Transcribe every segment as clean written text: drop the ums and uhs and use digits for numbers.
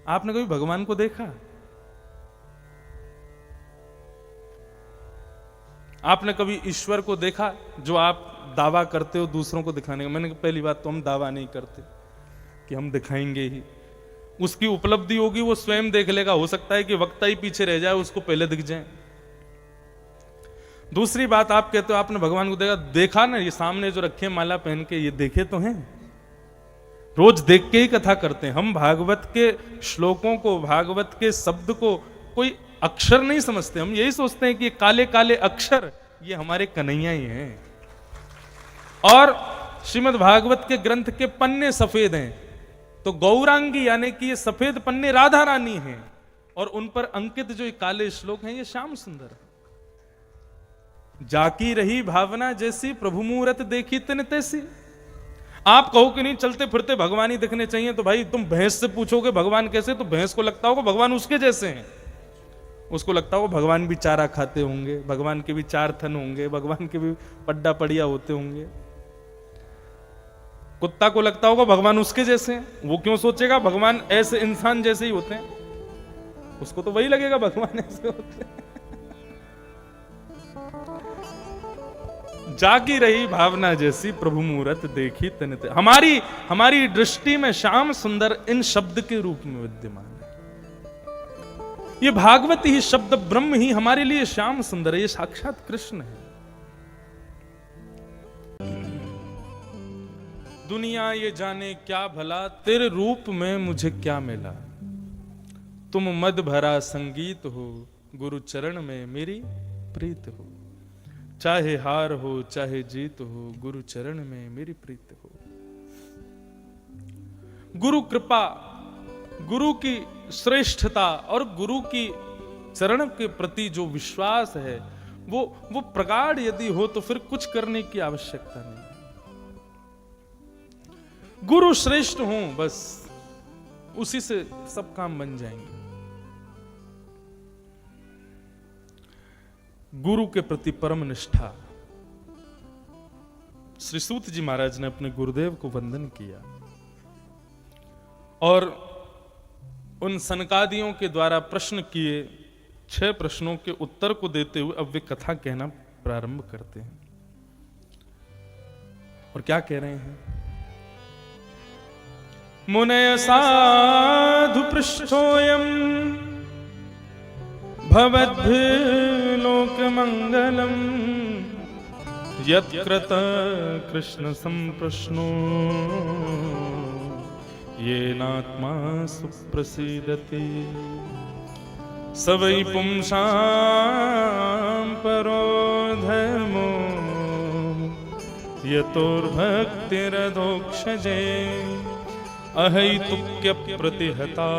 आपने कभी भगवान को देखा? आपने कभी ईश्वर को देखा जो आप दावा करते हो दूसरों को दिखाने का? मैंने कहा पहली बात तो हम दावा नहीं करते कि हम दिखाएंगे ही। उसकी उपलब्धि होगी वो स्वयं देख लेगा। हो सकता है कि वक्ता ही पीछे रह जाए, उसको पहले दिख जाए। दूसरी बात, आप कहते हो आपने भगवान को देखा। देखा ना, ये सामने जो रखे माला पहन के, ये देखे तो हैं। रोज देख के ही कथा करते हैं हम। भागवत के श्लोकों को, भागवत के शब्द को कोई अक्षर नहीं समझते। हम यही सोचते हैं कि काले काले अक्षर ये हमारे कन्हैया ही हैं। और श्रीमद् भागवत के ग्रंथ के पन्ने सफेद हैं, तो गौरांगी यानी कि ये सफेद पन्ने राधा रानी हैं, और उन पर अंकित जो काले श्लोक हैं ये श्याम सुंदर। जाकी रही भावना जैसी, प्रभु मूरत देखी तिन तैसी। आप कहो कि नहीं चलते फिरते भगवान ही दिखने चाहिए, तो भाई तुम भैंस से पूछोगे भगवान कैसे, तो भैंस को लगता होगा भगवान उसके जैसे हैं। उसको लगता होगा भगवान भी चारा खाते होंगे, भगवान के भी 4 थन होंगे, भगवान के भी पड्डा पड़िया होते होंगे। कुत्ता को लगता होगा भगवान उसके जैसे हैं। वो क्यों सोचेगा भगवान ऐसे इंसान जैसे ही होते हैं? उसको तो वही लगेगा भगवान ऐसे होते हैं। जागी रही भावना जैसी, प्रभु मूरत देखी तिन तैसी। हमारी दृष्टि में श्याम सुंदर इन शब्द के रूप में विद्यमान है। ये भागवत ही शब्द ब्रह्म ही हमारे लिए श्याम सुंदर है। ये साक्षात कृष्ण है। दुनिया ये जाने क्या भला, तेरे रूप में मुझे क्या मिला। तुम मद भरा संगीत हो, गुरु चरण में मेरी प्रीत हो। चाहे हार हो चाहे जीत हो, गुरु चरण में मेरी प्रीत हो। गुरु कृपा, गुरु की श्रेष्ठता और गुरु की चरण के प्रति जो विश्वास है वो प्रगाढ़ यदि हो तो फिर कुछ करने की आवश्यकता नहीं। गुरु श्रेष्ठ हो, बस उसी से सब काम बन जाएंगे। गुरु के प्रति परम निष्ठा। श्री सूत जी महाराज ने अपने गुरुदेव को वंदन किया और उन सनकादियों के द्वारा प्रश्न किए 6 प्रश्नों के उत्तर को देते हुए अब वे कथा कहना प्रारंभ करते हैं। और क्या कह रहे हैं? मुनय साधु पृष्ठोयम भवद्भिः लोक मंगलम यत्कृत कृष्ण संप्रश्नो येनात्मा सुप्रसीदति। स वै पुंसां परो धर्मो यतोर्भक्तिरधोक्षजे अहैतुक्य प्रतिहता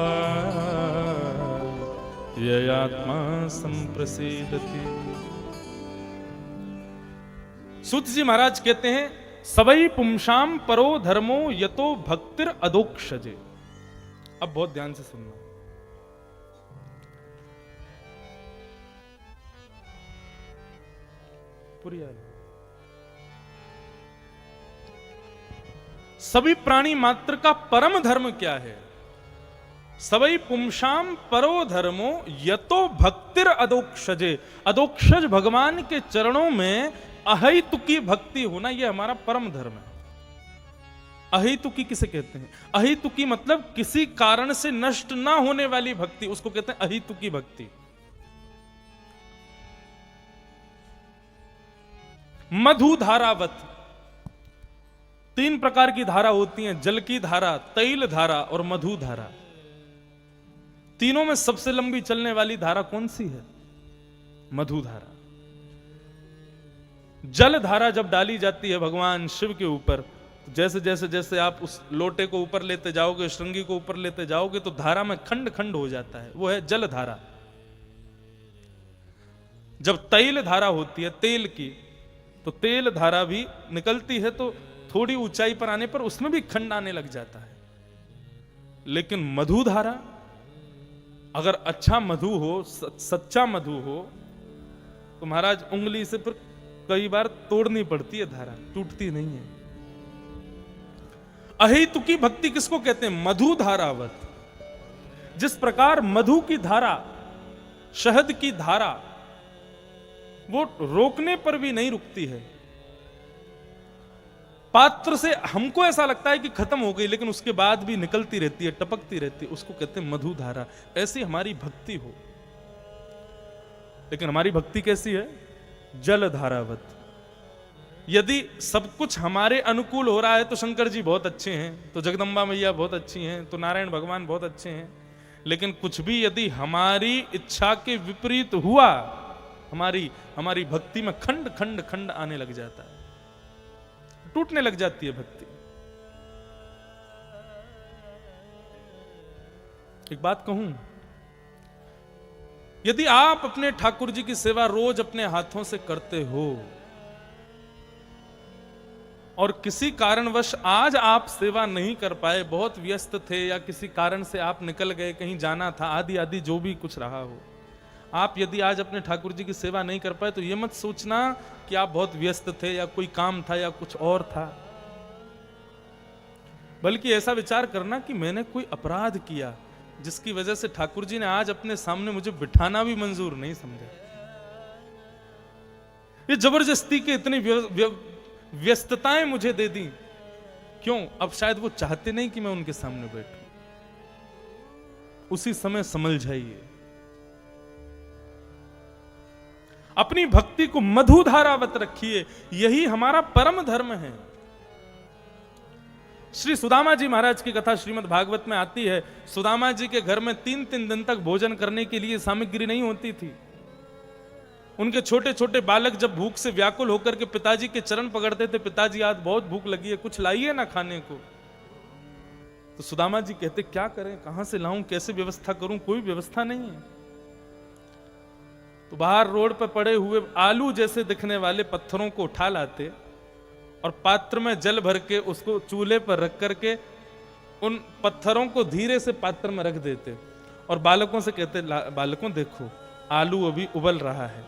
ययात्मा संप्रसीदति। सूत जी महाराज कहते हैं सवै पुंसाम परो धर्मो यतो भक्तिर अधोक्षजे। अब बहुत ध्यान से सुनना। पूरी आयत। सभी प्राणी मात्र का परम धर्म क्या है? सवै पुंसाम परो धर्मो यतो भक्तिर अधोक्षजे। अधोक्षज भगवान के चरणों में अहैतुकी भक्ति होना, यह हमारा परम धर्म है। अहैतुकी किसे कहते हैं? अहैतुकी मतलब किसी कारण से नष्ट ना होने वाली भक्ति, उसको कहते हैं अहैतुकी भक्ति। मधु धारावत 3 प्रकार की धारा होती हैं, जल की धारा, तैल धारा और मधु धारा। तीनों में सबसे लंबी चलने वाली धारा कौन सी है? मधु धारा। जल धारा जब डाली जाती है भगवान शिव के ऊपर, जैसे जैसे जैसे आप उस लोटे को ऊपर लेते जाओगे, श्रृंगी को ऊपर लेते जाओगे, तो धारा में खंड खंड हो जाता है, वो है जल धारा। जब तैल धारा होती है तेल की, तो तेल धारा भी निकलती है, तो थोड़ी ऊंचाई पर आने पर उसमें भी खंड आने लग जाता है। लेकिन मधु धारा, अगर अच्छा मधु हो, सच्चा मधु हो, तो महाराज उंगली से फिर कई बार तोड़नी पड़ती है, धारा टूटती नहीं है। अहेतुकी भक्ति किसको कहते हैं? मधु धारावत। जिस प्रकार मधु की धारा, शहद की धारा, वो रोकने पर भी नहीं रुकती है। पात्र से हमको ऐसा लगता है कि खत्म हो गई, लेकिन उसके बाद भी निकलती रहती है, टपकती रहती है, उसको कहते हैं मधु धारा। ऐसी हमारी भक्ति हो। लेकिन हमारी भक्ति कैसी है? जल धारावत। यदि सब कुछ हमारे अनुकूल हो रहा है तो शंकर जी बहुत अच्छे हैं, तो जगदम्बा मैया बहुत अच्छी हैं, तो नारायण भगवान बहुत अच्छे हैं। लेकिन कुछ भी यदि हमारी इच्छा के विपरीत हुआ, हमारी भक्ति में खंड खंड खंड आने लग जाता है, टूटने लग जाती है भक्ति। एक बात कहूं, यदि आप अपने ठाकुर जी की सेवा रोज अपने हाथों से करते हो और किसी कारणवश आज आप सेवा नहीं कर पाए, बहुत व्यस्त थे या किसी कारण से आप निकल गए, कहीं जाना था, आदि आदि जो भी कुछ रहा हो, आप यदि आज अपने ठाकुर जी की सेवा नहीं कर पाए तो यह मत सोचना कि आप बहुत व्यस्त थे या कोई काम था या कुछ और था, बल्कि ऐसा विचार करना कि मैंने कोई अपराध किया जिसकी वजह से ठाकुर जी ने आज अपने सामने मुझे बिठाना भी मंजूर नहीं समझा। ये जबरदस्ती के इतनी व्यस्तताएं मुझे दे दी, क्यों? अब शायद वो चाहते नहीं कि मैं उनके सामने बैठूं। उसी समय समझ जाइए, अपनी भक्ति को मधुधारावत रखिए, यही हमारा परम धर्म है। श्री सुदामा जी महाराज की कथा श्रीमद् भागवत में आती है। सुदामा जी के घर में 3-3 दिन तक भोजन करने के लिए सामग्री नहीं होती थी। उनके छोटे छोटे बालक जब भूख से व्याकुल होकर के पिताजी के चरण पकड़ते थे, पिताजी आज बहुत भूख लगी है, कुछ लाइए ना खाने को। तो सुदामा जी कहते क्या करें, कहां से लाऊं, कैसे व्यवस्था करूं, कोई व्यवस्था नहीं है। तो बाहर रोड पर पड़े हुए आलू जैसे दिखने वाले पत्थरों को उठा लाते और पात्र में जल भर के उसको चूल्हे पर रख करके उन पत्थरों को धीरे से पात्र में रख देते और बालकों से कहते, बालकों देखो आलू अभी उबल रहा है,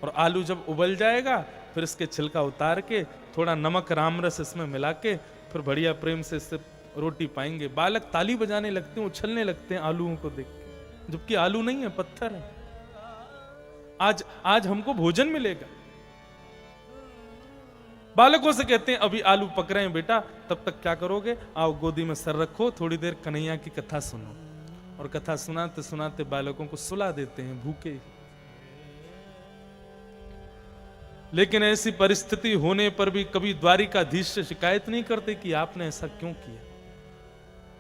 और आलू जब उबल जाएगा फिर इसके छिलका उतार के थोड़ा नमक रामरस इसमें मिला के फिर बढ़िया प्रेम से इससे रोटी पाएंगे। बालक ताली बजाने लगते हैं, उछलने लगते हैं आलूओं को देख के, जबकि आलू नहीं है, पत्थर है। आज हमको भोजन मिलेगा। बालकों से कहते हैं अभी आलू पक रहे हैं बेटा, तब तक क्या करोगे, आओ गोदी में सर रखो, थोड़ी देर कन्हैया की कथा सुनो। और कथा सुनाते सुनाते बालकों को सुला देते हैं भूखे। लेकिन ऐसी परिस्थिति होने पर भी कभी द्वारिकाधीश से शिकायत नहीं करते कि आपने ऐसा क्यों किया,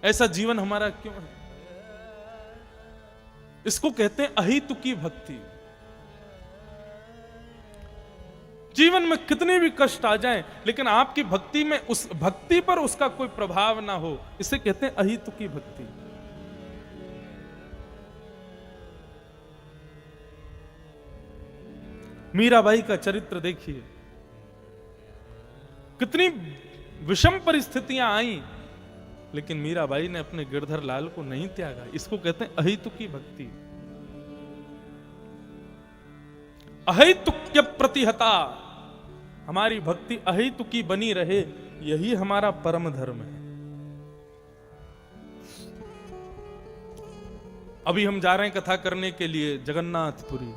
ऐसा जीवन हमारा क्यों है। इसको कहते हैं अहितुकी भक्ति। जीवन में कितने भी कष्ट आ जाएं, लेकिन आपकी भक्ति में, उस भक्ति पर उसका कोई प्रभाव ना हो, इसे कहते हैं अहितुकी भक्ति। मीराबाई का चरित्र देखिए, कितनी विषम परिस्थितियां आई, लेकिन मीराबाई ने अपने गिरधर लाल को नहीं त्यागा। इसको कहते हैं अहितुकी भक्ति। अहितुक्य प्रतिहता, हमारी भक्ति अहितुकी बनी रहे, यही हमारा परम धर्म है। अभी हम जा रहे हैं कथा करने के लिए जगन्नाथपुरी।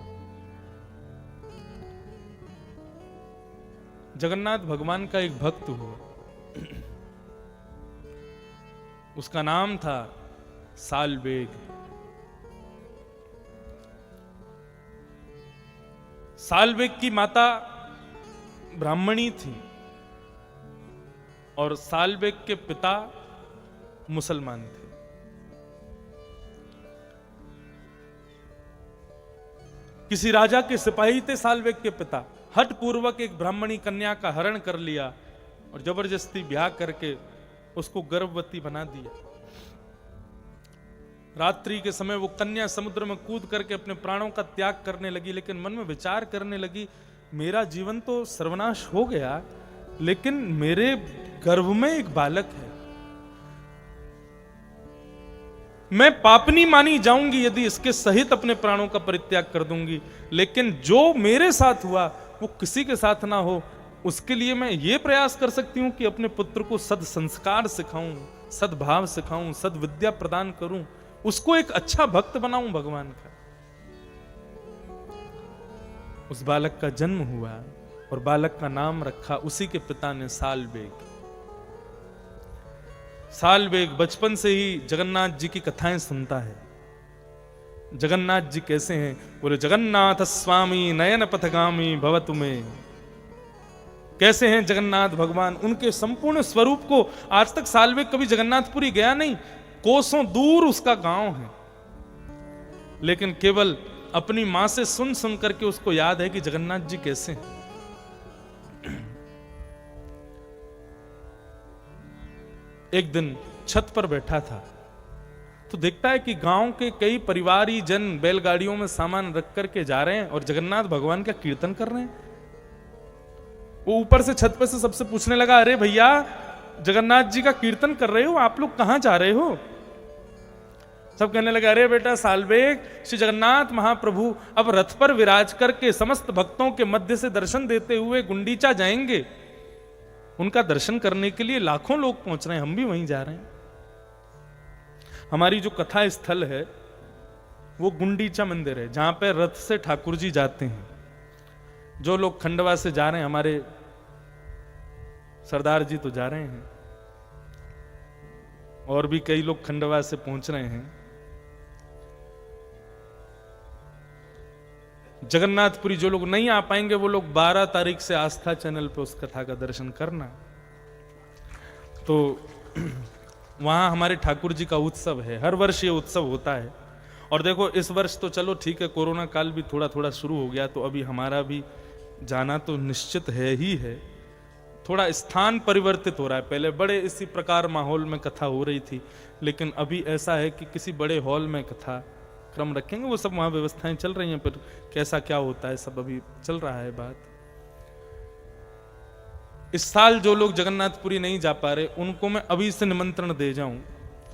जगन्नाथ भगवान का एक भक्त हुआ, उसका नाम था सालवेग। सालवेग की माता ब्राह्मणी थी और सालवेग के पिता मुसलमान थे। किसी राजा के सिपाही थे सालवेग के पिता, हठ पूर्वक एक ब्राह्मणी कन्या का हरण कर लिया और जबरदस्ती ब्याह करके उसको गर्भवती बना दिया। रात्रि के समय वो कन्या समुद्र में कूद करके अपने प्राणों का त्याग करने लगी, लेकिन मन में विचार करने लगी, मेरा जीवन तो सर्वनाश हो गया, लेकिन मेरे गर्भ में एक बालक है, मैं पापनी मानी जाऊंगी यदि इसके सहित अपने प्राणों का परित्याग कर दूंगी, लेकिन जो मेरे साथ हुआ वो किसी के साथ ना हो, उसके लिए मैं ये प्रयास कर सकती हूं कि अपने पुत्र को सद संस्कार सिखाऊं, सद्भाव सिखाऊं, सद विद्या प्रदान करूं। उसको एक अच्छा भक्त बनाऊं भगवान का। उस बालक का जन्म हुआ और बालक का नाम रखा उसी के पिता ने सालबेग। सालबेग बचपन से ही जगन्नाथ जी की कथाएं सुनता है। जगन्नाथ जी कैसे हैं? बोले जगन्नाथ स्वामी नयन पथगामी भवतु में। कैसे हैं जगन्नाथ भगवान? उनके संपूर्ण स्वरूप को आज तक सालबेग कभी जगन्नाथपुरी गया नहीं, कोसों दूर उसका गांव है, लेकिन केवल अपनी मां से सुन सुन करके उसको याद है कि जगन्नाथ जी कैसे हैं। एक दिन छत पर बैठा था तो देखता है कि गांव के कई परिवारी जन बैलगाड़ियों में सामान रख करके जा रहे हैं और जगन्नाथ भगवान का कीर्तन कर रहे हैं। वो ऊपर से छत पर से सबसे पूछने लगा, अरे भैया जगन्नाथ जी का कीर्तन कर रहे हो, आप लोग कहां जा रहे हो? सब कहने लगे, अरे बेटा सालबेग, श्री जगन्नाथ महाप्रभु अब रथ पर विराज करके समस्त भक्तों के मध्य से दर्शन देते हुए गुंडीचा जाएंगे। उनका दर्शन करने के लिए लाखों लोग पहुंच रहे हैं, हम भी वहीं जा रहे हैं। हमारी जो कथा स्थल है वो गुंडीचा मंदिर है, जहां पे रथ से ठाकुर जी जाते हैं। जो लोग खंडवा से जा रहे हैं, हमारे सरदार जी तो जा रहे हैं, और भी कई लोग खंडवा से पहुंच रहे हैं। जगन्नाथपुरी जो लोग नहीं आ पाएंगे वो लोग 12 तारीख से आस्था चैनल पे उस कथा का दर्शन करना। तो वहां हमारे ठाकुर जी का उत्सव है, हर वर्ष ये उत्सव होता है। और देखो इस वर्ष तो चलो ठीक है, कोरोना काल भी थोड़ा थोड़ा शुरू हो गया, तो अभी हमारा भी जाना तो निश्चित है ही है। थोड़ा स्थान परिवर्तित हो रहा है, पहले बड़े इसी प्रकार माहौल में कथा हो रही थी, लेकिन अभी ऐसा है कि किसी बड़े हॉल में कथा क्रम रखेंगे। वो सब वहां व्यवस्थाएं चल रही हैं, पर कैसा क्या होता है सब अभी चल रहा है बात। इस साल जो लोग जगन्नाथपुरी नहीं जा पा रहे उनको मैं अभी से निमंत्रण दे जाऊं।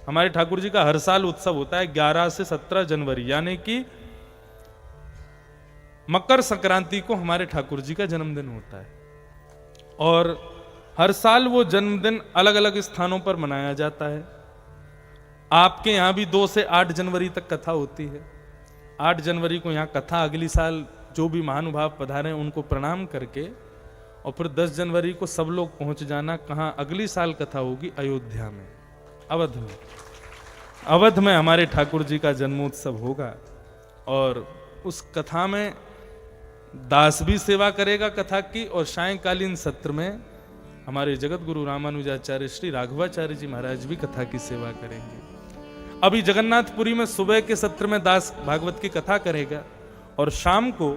हमारे ठाकुर जी का हर साल उत्सव होता है 11 से 17 जनवरी, यानी कि मकर संक्रांति को हमारे ठाकुर जी का जन्मदिन होता है। और हर साल वो जन्मदिन अलग अलग स्थानों पर मनाया जाता है। आपके यहां भी 2 से 8 जनवरी तक कथा होती है। 8 जनवरी को यहां कथा, अगली साल जो भी महानुभाव पधारे उनको प्रणाम करके, और फिर 10 जनवरी को सब लोग पहुंच जाना। कहां? अगली साल कथा होगी अयोध्या में, अवध में। अवध में हमारे ठाकुर जी का जन्मोत्सव होगा, और उस कथा में दास भी सेवा करेगा कथा की, और सायंकालीन सत्र में हमारे जगत गुरु रामानुजाचार्य श्री राघवाचार्य जी महाराज भी कथा की सेवा करेंगे। अभी जगन्नाथपुरी में सुबह के सत्र में दास भागवत की कथा करेगा, और शाम को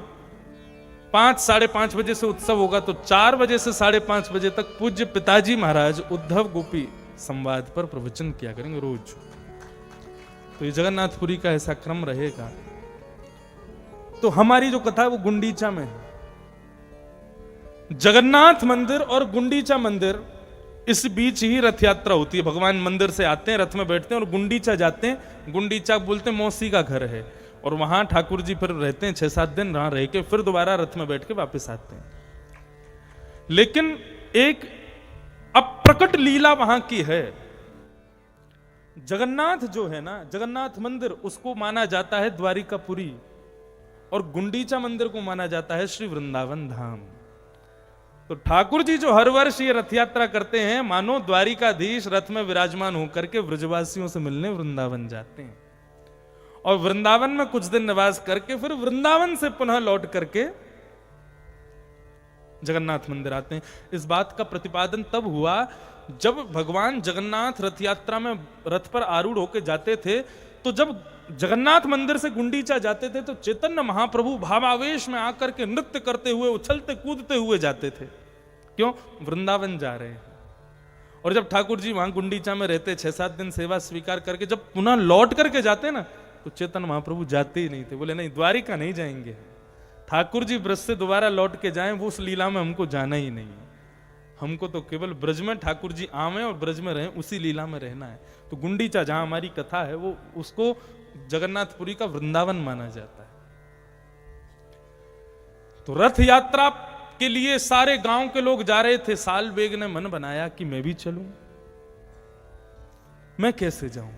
5 साढ़े 5 बजे से उत्सव होगा, तो 4 बजे से 5:30 बजे तक पूज्य पिताजी महाराज उद्धव गोपी संवाद पर प्रवचन किया करेंगे रोज। तो ये जगन्नाथपुरी का ऐसा क्रम रहेगा। तो हमारी जो कथा है वो गुंडीचा में है। जगन्नाथ मंदिर और गुंडीचा मंदिर, इस बीच ही रथ यात्रा होती है। भगवान मंदिर से आते हैं, रथ में बैठते हैं और गुंडीचा जाते हैं। गुंडीचा बोलते हैं मौसी का घर है, और वहां ठाकुर जी फिर रहते हैं 6-7 दिन, वहां रह के फिर दोबारा रथ में बैठ के वापस आते हैं। लेकिन एक अप्रकट लीला वहां की है। जगन्नाथ जो है ना, जगन्नाथ मंदिर, उसको माना जाता है द्वारिकापुरी, और गुंडीचा मंदिर को माना जाता है श्री वृंदावन धाम। तो ठाकुर जी जो हर वर्ष ये रथ यात्रा करते हैं, मानो द्वारिकाधीश रथ में विराजमान होकर के ब्रजवासियों से मिलने वृंदावन जाते हैं, और वृंदावन में कुछ दिन निवास करके फिर वृंदावन से पुनः लौट करके जगन्नाथ मंदिर आते हैं। इस बात का प्रतिपादन तब हुआ जब भगवान जगन्नाथ रथ यात्रा में रथ पर आरूढ़ होकर जाते थे, तो जब जगन्नाथ मंदिर से गुंडीचा जाते थे तो चैतन्य महाप्रभु भावावेश में आकर के नृत्य करते हुए, उछलते कूदते हुए जाते थे। क्यों? वृंदावन जा रहे हैं। और जब ठाकुर जी वहां गुंडीचा में रहते, 6-7 दिन सेवा स्वीकार करके जब पुनः लौट करके जाते ना, तो चैतन्य महाप्रभु जाते ही नहीं थे। बोले नहीं, द्वारिका नहीं जाएंगे, ठाकुर जी ब्रज से दोबारा लौट के जाएं, वो उस लीला में हमको जाना ही नहीं है। हमको तो केवल ब्रज में ठाकुर जी आवे और ब्रज में रहें, उसी लीला में रहना है। तो गुंडीचा जहां हमारी कथा है, वो उसको जगन्नाथपुरी का वृंदावन माना जाता है। तो रथ यात्रा के लिए सारे गांव के लोग जा रहे थे। सालबेग ने मन बनाया कि मैं भी चलूं। मैं कैसे जाऊं?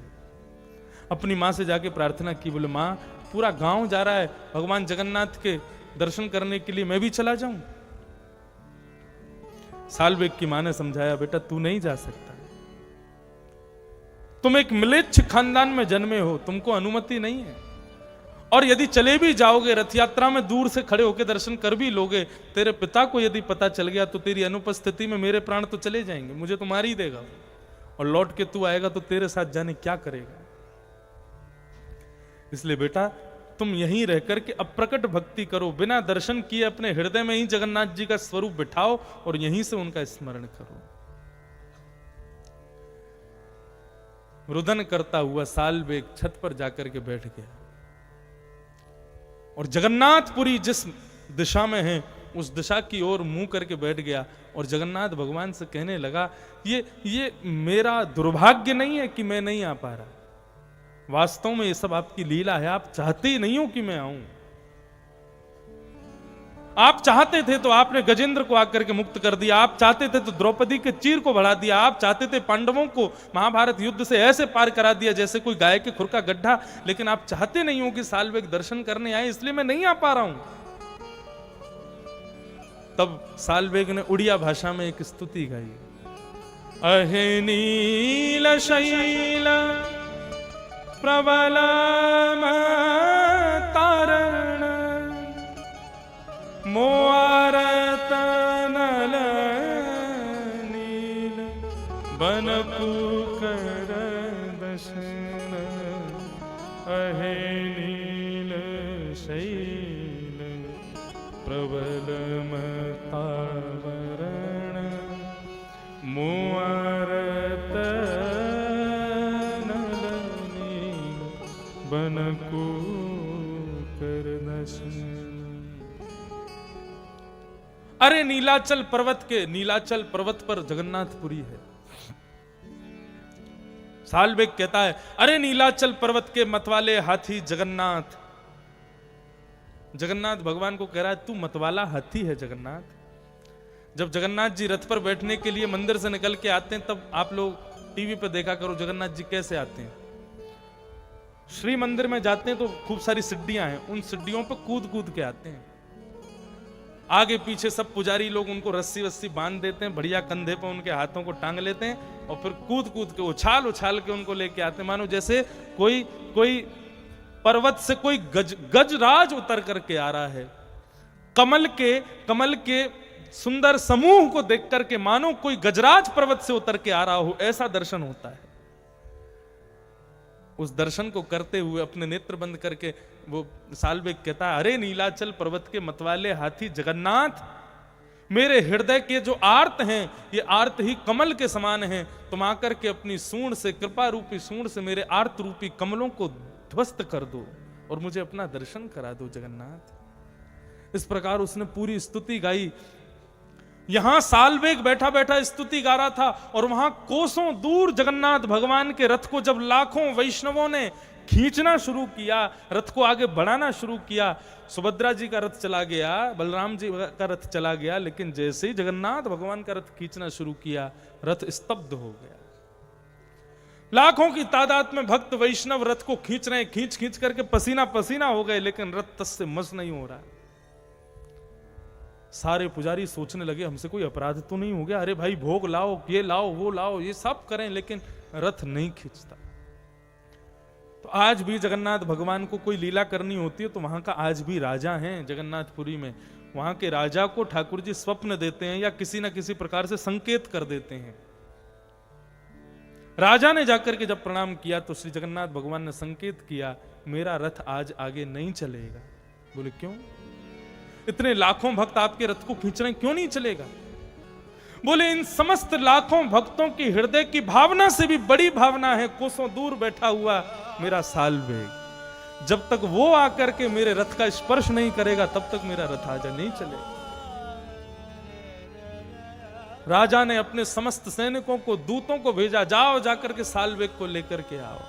अपनी माँ से जाके प्रार्थना की, बोले माँ पूरा गांव जा रहा है भगवान जगन्नाथ के दर्शन करने के लिए, मैं भी चला जाऊं? साल्वेग की माँ ने समझाया, बेटा तू नहीं जा सकता, तुम एक म्लेच्छ खानदान में जन्मे हो, तुमको अनुमति नहीं है। और यदि चले भी जाओगे रथ यात्रा में, दूर से खड़े होकर दर्शन कर भी लोगे, तेरे पिता को यदि पता चल गया तो तेरी अनुपस्थिति में मेरे प्राण तो चले जाएंगे, मुझे तो मार ही देगा, और लौट के तू आएगा तो तेरे साथ जाने क्या करेगा। इसलिए बेटा तुम यहीं रहकर के अप्रकट भक्ति करो, बिना दर्शन किए अपने हृदय में ही जगन्नाथ जी का स्वरूप बिठाओ और यहीं से उनका स्मरण करो। रुदन करता हुआ साल्वेग छत पर जाकर के बैठ गया और जगन्नाथपुरी जिस दिशा में है उस दिशा की ओर मुंह करके बैठ गया और जगन्नाथ भगवान से कहने लगा, ये मेरा दुर्भाग्य नहीं है कि मैं नहीं आ पा रहा, वास्तव में ये सब आपकी लीला है, आप चाहते ही नहीं हो कि मैं आऊं। आप चाहते थे तो आपने गजेंद्र को आकर के मुक्त कर दिया, आप चाहते थे तो द्रौपदी के चीर को बढ़ा दिया, आप चाहते थे पांडवों को महाभारत युद्ध से ऐसे पार करा दिया जैसे कोई गाय के खुर का गड्ढा, लेकिन आप चाहते नहीं हो कि साल्वेग दर्शन करने आए, इसलिए मैं नहीं आ पा रहा हूं। तब साल्वेग ने उड़िया भाषा में एक स्तुति गाई, अहे नील शैल प्रबल तारण मोआरत नल नील बन पुकर दशन, अहे नील शैल प्रबल तारण मोआरत नल नील बन पुकर दशन। अरे नीलाचल पर्वत पर जगन्नाथपुरी है। साल्वेग कहता है, अरे नीलाचल पर्वत के मतवाले हाथी जगन्नाथ। जगन्नाथ भगवान को कह रहा है, तू मतवाला हाथी है जगन्नाथ। जब जगन्नाथ जी रथ पर बैठने के लिए मंदिर से निकल के आते हैं, तब आप लोग टीवी पे देखा करो जगन्नाथ जी कैसे आते हैं। श्री मंदिर में जाते हैं तो खूब सारी सिड्डियां हैं, उन सिड्डियों पर कूद कूद के आते हैं। आगे पीछे सब पुजारी लोग उनको रस्सी वस्सी बांध देते हैं, बढ़िया कंधे पे उनके हाथों को टांग लेते हैं और फिर कूद कूद के उछाल उछाल के उनको लेके आते हैं, मानो जैसे कोई पर्वत से कोई गजराज उतर करके आ रहा है। कमल के सुंदर समूह को देख करके मानो कोई गजराज पर्वत से उतर के आ रहा हो, ऐसा दर्शन होता है। उस दर्शन को करते हुए अपने नेत्र बंद करके वो साल्वेग कहता है, अरे नीलाचल पर्वत के मतवाले हाथी जगन्नाथ, मेरे हृदय के जो आर्त हैं ये आर्त ही कमल के समान हैं, तुम आकर के अपनी सूंड से, कृपा रूपी सूंड से मेरे आर्त रूपी कमलों को ध्वस्त कर दो और मुझे अपना दर्शन करा दो जगन्नाथ। इस प्रकार उसने पूरी स्तुति गाई। यहां साल्वेग बैठा बैठा स्तुति गा रहा था और वहां कोसों दूर जगन्नाथ भगवान के रथ को जब लाखों वैष्णवों ने खींचना शुरू किया, रथ को आगे बढ़ाना शुरू किया, सुभद्रा जी का रथ चला गया, बलराम जी का रथ चला गया, लेकिन जैसे ही जगन्नाथ भगवान का रथ खींचना शुरू किया, रथ स्तब्ध हो गया। लाखों की तादाद में भक्त वैष्णव रथ को खींच रहे, खींच खींच करके पसीना पसीना हो गए, लेकिन रथ तस से मस नहीं हो रहा। सारे पुजारी सोचने लगे, हमसे कोई अपराध तो नहीं हो गया, अरे भाई भोग लाओ, ये लाओ, वो लाओ, ये सब करें, लेकिन रथ नहीं खींचता। तो आज भी जगन्नाथ भगवान को कोई लीला करनी होती है तो वहां का आज भी राजा है जगन्नाथपुरी में, वहां के राजा को ठाकुर जी स्वप्न देते हैं या किसी ना किसी प्रकार से संकेत कर देते हैं। राजा ने जाकर के जब प्रणाम किया तो श्री जगन्नाथ भगवान ने संकेत किया, मेरा रथ आज आगे नहीं चलेगा। बोले क्यों? इतने लाखों भक्त आपके रथ को खींच रहे हैं, क्यों नहीं चलेगा? बोले इन समस्त लाखों भक्तों की हृदय की भावना से भी बड़ी भावना है कोसों दूर बैठा हुआ मेरा साल्वेग, जब तक वो आकर के मेरे रथ का स्पर्श नहीं करेगा तब तक मेरा रथ आजा नहीं चलेगा। राजा ने अपने समस्त सैनिकों को, दूतों को भेजा, जाओ जाकर के साल्वेग को लेकर के आओ।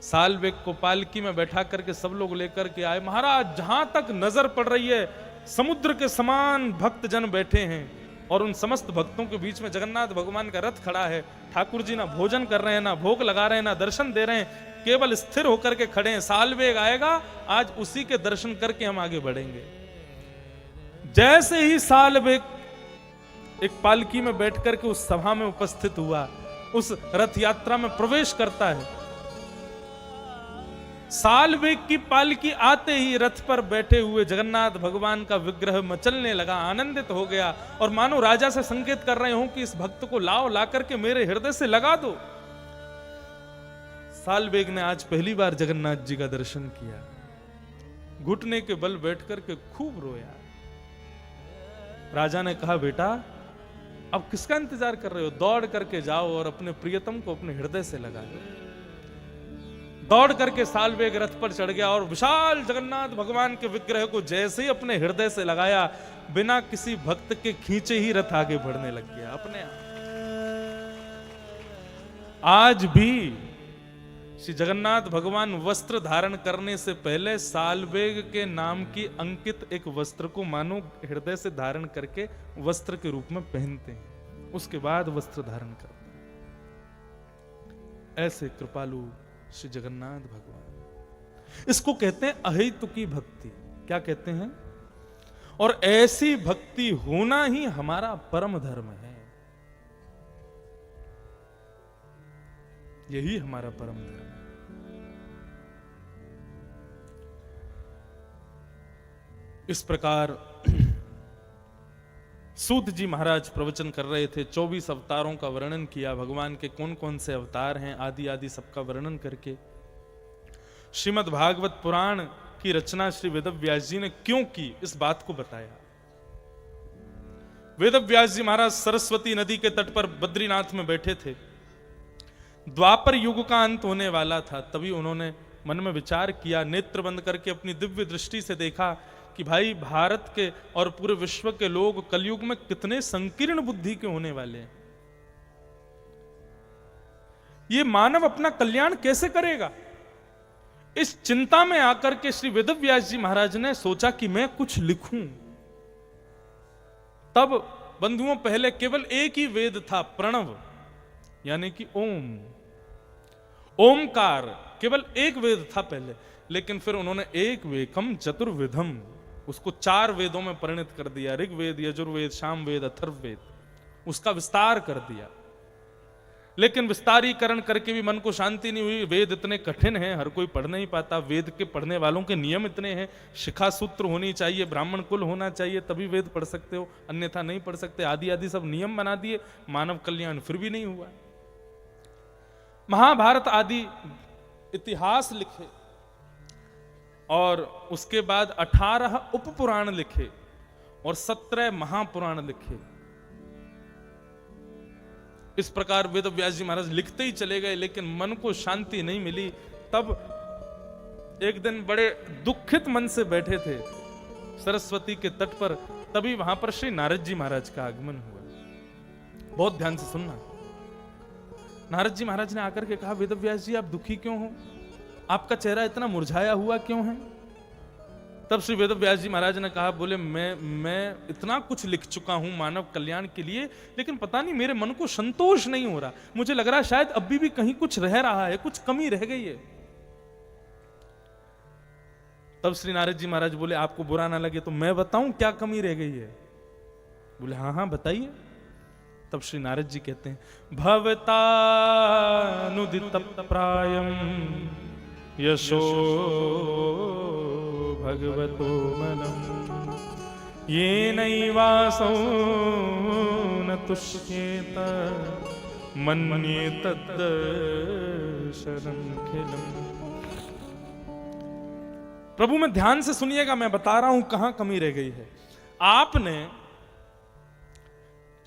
साल्वेग को पालकी में बैठा करके सब लोग लेकर के आए। महाराज जहां तक नजर पड़ रही है समुद्र के समान भक्त जन बैठे हैं, और उन समस्त भक्तों के बीच में जगन्नाथ भगवान का रथ खड़ा है। ठाकुर जी ना भोजन कर रहे हैं, ना भोग लगा रहे हैं, ना दर्शन दे रहे हैं, केवल स्थिर होकर के खड़े हैं। साल वेग आएगा, आज उसी के दर्शन करके हम आगे बढ़ेंगे। जैसे ही साल वेग एक पालकी में बैठ करके उस सभा में उपस्थित हुआ, उस रथ यात्रा में प्रवेश करता है, साल वेग की पालकी आते ही रथ पर बैठे हुए जगन्नाथ भगवान का विग्रह मचलने लगा, आनंदित हो गया और मानो राजा से संकेत कर रहे हो कि इस भक्त को लाओ, ला करके मेरे हृदय से लगा दो। साल वेग ने आज पहली बार जगन्नाथ जी का दर्शन किया, घुटने के बल बैठ करके खूब रोया। राजा ने कहा, बेटा अब किसका इंतजार कर रहे हो, दौड़ करके जाओ और अपने प्रियतम को अपने हृदय से लगा दो। दौड़ करके साल वेग रथ पर चढ़ गया और विशाल जगन्नाथ भगवान के विग्रह को जैसे ही अपने हृदय से लगाया, बिना किसी भक्त के खींचे ही रथ आगे बढ़ने लग गया अपने आप। आज भी श्री जगन्नाथ भगवान वस्त्र धारण करने से पहले सालवेग के नाम की अंकित एक वस्त्र को मानो हृदय से धारण करके वस्त्र के रूप में पहनते हैं, उसके बाद वस्त्र धारण करते हैं। ऐसे कृपालु श्री जगन्नाथ भगवान, इसको कहते हैं अहेतुकी भक्ति। क्या कहते हैं? और ऐसी भक्ति होना ही हमारा परम धर्म है, यही हमारा परम धर्म है। इस प्रकार सूत जी महाराज प्रवचन कर रहे थे, 24 अवतारों का वर्णन किया, भगवान के कौन कौन से अवतार हैं आदि आदि सबका वर्णन करके। श्रीमद् भागवत पुराण की रचना श्री वेदव्यास जी ने क्यों की, इस बात को बताया। वेदव्यास जी महाराज सरस्वती नदी के तट पर बद्रीनाथ में बैठे थे, द्वापर युग का अंत होने वाला था। तभी उन्होंने मन में विचार किया, नेत्र बंद करके अपनी दिव्य दृष्टि से देखा कि भाई भारत के और पूरे विश्व के लोग कलयुग में कितने संकीर्ण बुद्धि के होने वाले हैं, ये मानव अपना कल्याण कैसे करेगा। इस चिंता में आकर के श्री वेदव्यास जी महाराज ने सोचा कि मैं कुछ लिखूं। तब बंधुओं पहले केवल एक ही वेद था, प्रणव यानी कि ओम, ओमकार, केवल एक वेद था पहले। लेकिन फिर उन्होंने एक वेकम चतुर्विधम, उसको 4 वेदों में परिणत कर दिया, ऋग्वेद, यजुर्वेद, सामवेद, अथर्ववेद, उसका विस्तार कर दिया। लेकिन विस्तारीकरण करके भी मन को शांति नहीं हुई। वेद इतने कठिन हैं, हर कोई पढ़ नहीं पाता। वेद के पढ़ने वालों के नियम इतने हैं, शिखा सूत्र होनी चाहिए, ब्राह्मण कुल होना चाहिए, तभी वेद पढ़ सकते हो, अन्यथा नहीं पढ़ सकते। आदि आदि सब नियम बना दिए, मानव कल्याण फिर भी नहीं हुआ। महाभारत आदि इतिहास लिखे और उसके बाद 18 उपपुराण लिखे और 17 महापुराण लिखे। इस प्रकार वेदव्यास जी महाराज लिखते ही चले गए, लेकिन मन को शांति नहीं मिली। तब एक दिन बड़े दुखित मन से बैठे थे सरस्वती के तट पर, तभी वहां पर श्री नारद जी महाराज का आगमन हुआ। बहुत ध्यान से सुनना। नारद जी महाराज ने आकर के कहा, वेदव्यास जी आप दुखी क्यों हो, आपका चेहरा इतना मुरझाया हुआ क्यों है। तब श्री वेदव्यास जी महाराज ने कहा, बोले मैं इतना कुछ लिख चुका हूं मानव कल्याण के लिए, लेकिन पता नहीं मेरे मन को संतोष नहीं हो रहा। मुझे लग रहा है शायद अभी भी कहीं कुछ रह रहा है, कुछ कमी रह गई है। तब श्री नारद जी महाराज बोले, आपको बुरा ना लगे तो मैं बताऊं क्या कमी रह गई है। बोले हाँ हाँ बताइए। तब श्री नारद जी कहते हैं, भवतानुदित प्रायम यशो भगवतो मनम ये नैवासो न तुष्येत मन्ये तद्दर्शनम खिलम। प्रभु में ध्यान से सुनिएगा, मैं बता रहा हूं कहां कमी रह गई है। आपने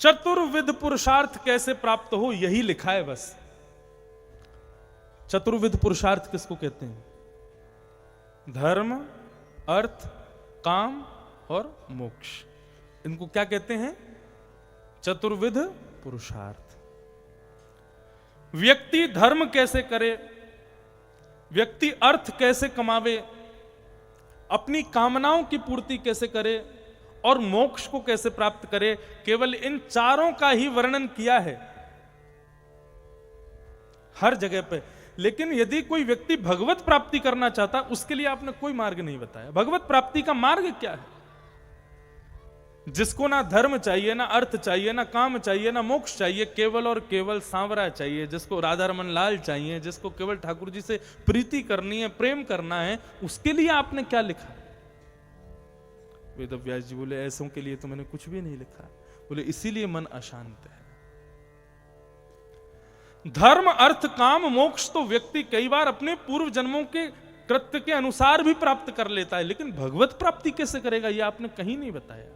चतुर्विध पुरुषार्थ कैसे प्राप्त हो यही लिखा है बस। चतुर्विध पुरुषार्थ किसको कहते हैं? धर्म, अर्थ, काम और मोक्ष। इनको क्या कहते हैं? चतुर्विध पुरुषार्थ। व्यक्ति धर्म कैसे करे, व्यक्ति अर्थ कैसे कमावे, अपनी कामनाओं की पूर्ति कैसे करे और मोक्ष को कैसे प्राप्त करे, केवल इन चारों का ही वर्णन किया है हर जगह पे। लेकिन यदि कोई व्यक्ति भगवत प्राप्ति करना चाहता, उसके लिए आपने कोई मार्ग नहीं बताया। भगवत प्राप्ति का मार्ग क्या है? जिसको ना धर्म चाहिए, ना अर्थ चाहिए, ना काम चाहिए, ना मोक्ष चाहिए, केवल और केवल सांवरा चाहिए, जिसको राधा रमन लाल चाहिए, जिसको केवल ठाकुर जी से प्रीति करनी है, प्रेम करना है, उसके लिए आपने क्या लिखा? वेद व्यास जी बोले ऐसों के लिए तो मैंने कुछ भी नहीं लिखा। बोले इसीलिए मन अशांत है। धर्म अर्थ काम मोक्ष तो व्यक्ति कई बार अपने पूर्व जन्मों के कृत्य के अनुसार भी प्राप्त कर लेता है, लेकिन भगवत प्राप्ति कैसे करेगा यह आपने कहीं नहीं बताया।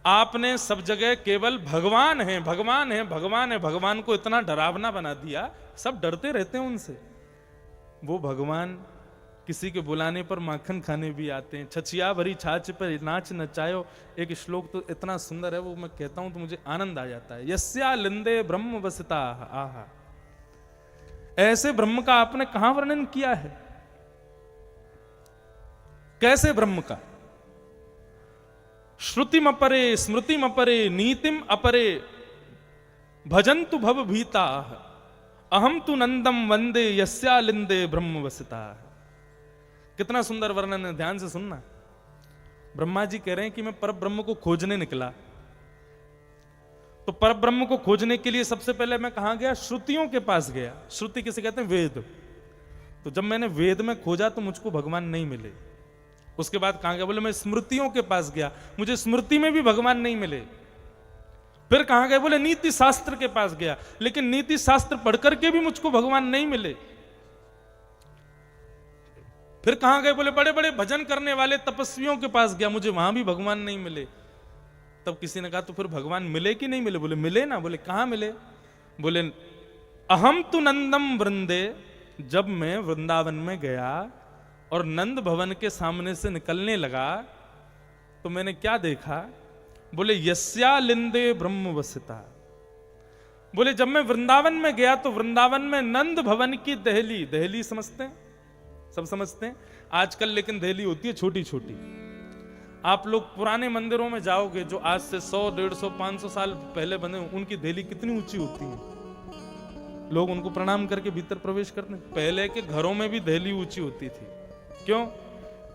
आपने सब जगह केवल भगवान है, भगवान है, भगवान है, भगवान को इतना डरावना बना दिया, सब डरते रहते हैं उनसे। वो भगवान किसी के बुलाने पर माखन खाने भी आते हैं। छछिया भरी छाछ पर नाच नचायो, एक श्लोक तो इतना सुंदर है, वो मैं कहता हूं तो मुझे आनंद आ जाता है। यस्या लिंदे ब्रह्म वसिता आहा, ऐसे ब्रह्म का आपने कहां वर्णन किया है? कैसे ब्रह्म का? श्रुतिम अपरे स्मृतिम अपरे नीतिम अपरे भजन्तु भव भीता अहम तु नंदम वंदे यस्या लिंदे ब्रह्म वसिता। कितना सुंदर वर्णन है, ध्यान से सुनना। ब्रह्मा जी कह रहे हैं कि मैं पर ब्रह्म को खोजने निकला, तो पर ब्रह्म को खोजने के लिए सबसे पहले मैं कहां गया? श्रुतियों के पास गया। श्रुति किसे कहते हैं? वेद। तो जब मैंने वेद में खोजा तो मुझको भगवान नहीं मिले। उसके बाद कहां गया? बोले मैं स्मृतियों के पास गया, मुझे स्मृति में भी भगवान नहीं मिले। फिर कहां गए? बोले नीति शास्त्र के पास गया, लेकिन नीति शास्त्र पढ़कर के भी मुझको भगवान नहीं मिले। फिर कहां गए? बोले बड़े बड़े भजन करने वाले तपस्वियों के पास गया, मुझे वहां भी भगवान नहीं मिले। तब किसी ने कहा तो फिर भगवान मिले कि नहीं मिले? बोले मिले ना। बोले कहां मिले? बोले अहम तु नंदम वृंदे, जब मैं वृंदावन में गया और नंद भवन के सामने से निकलने लगा तो मैंने क्या देखा? बोले यस्या लिंदे ब्रह्म वसिता। बोले जब मैं वृंदावन में गया तो वृंदावन में नंद भवन की दहली, दहली समझते हैं, सब समझते हैं आजकल, लेकिन दहली होती है छोटी छोटी। आप लोग पुराने मंदिरों में जाओगे जो आज से 100, 150, 500 साल पहले बने, उनकी दहली कितनी ऊंची होती है, लोग उनको प्रणाम करके भीतर प्रवेश करते हैं। पहले के घरों में भी दहली ऊंची होती थी। क्यों?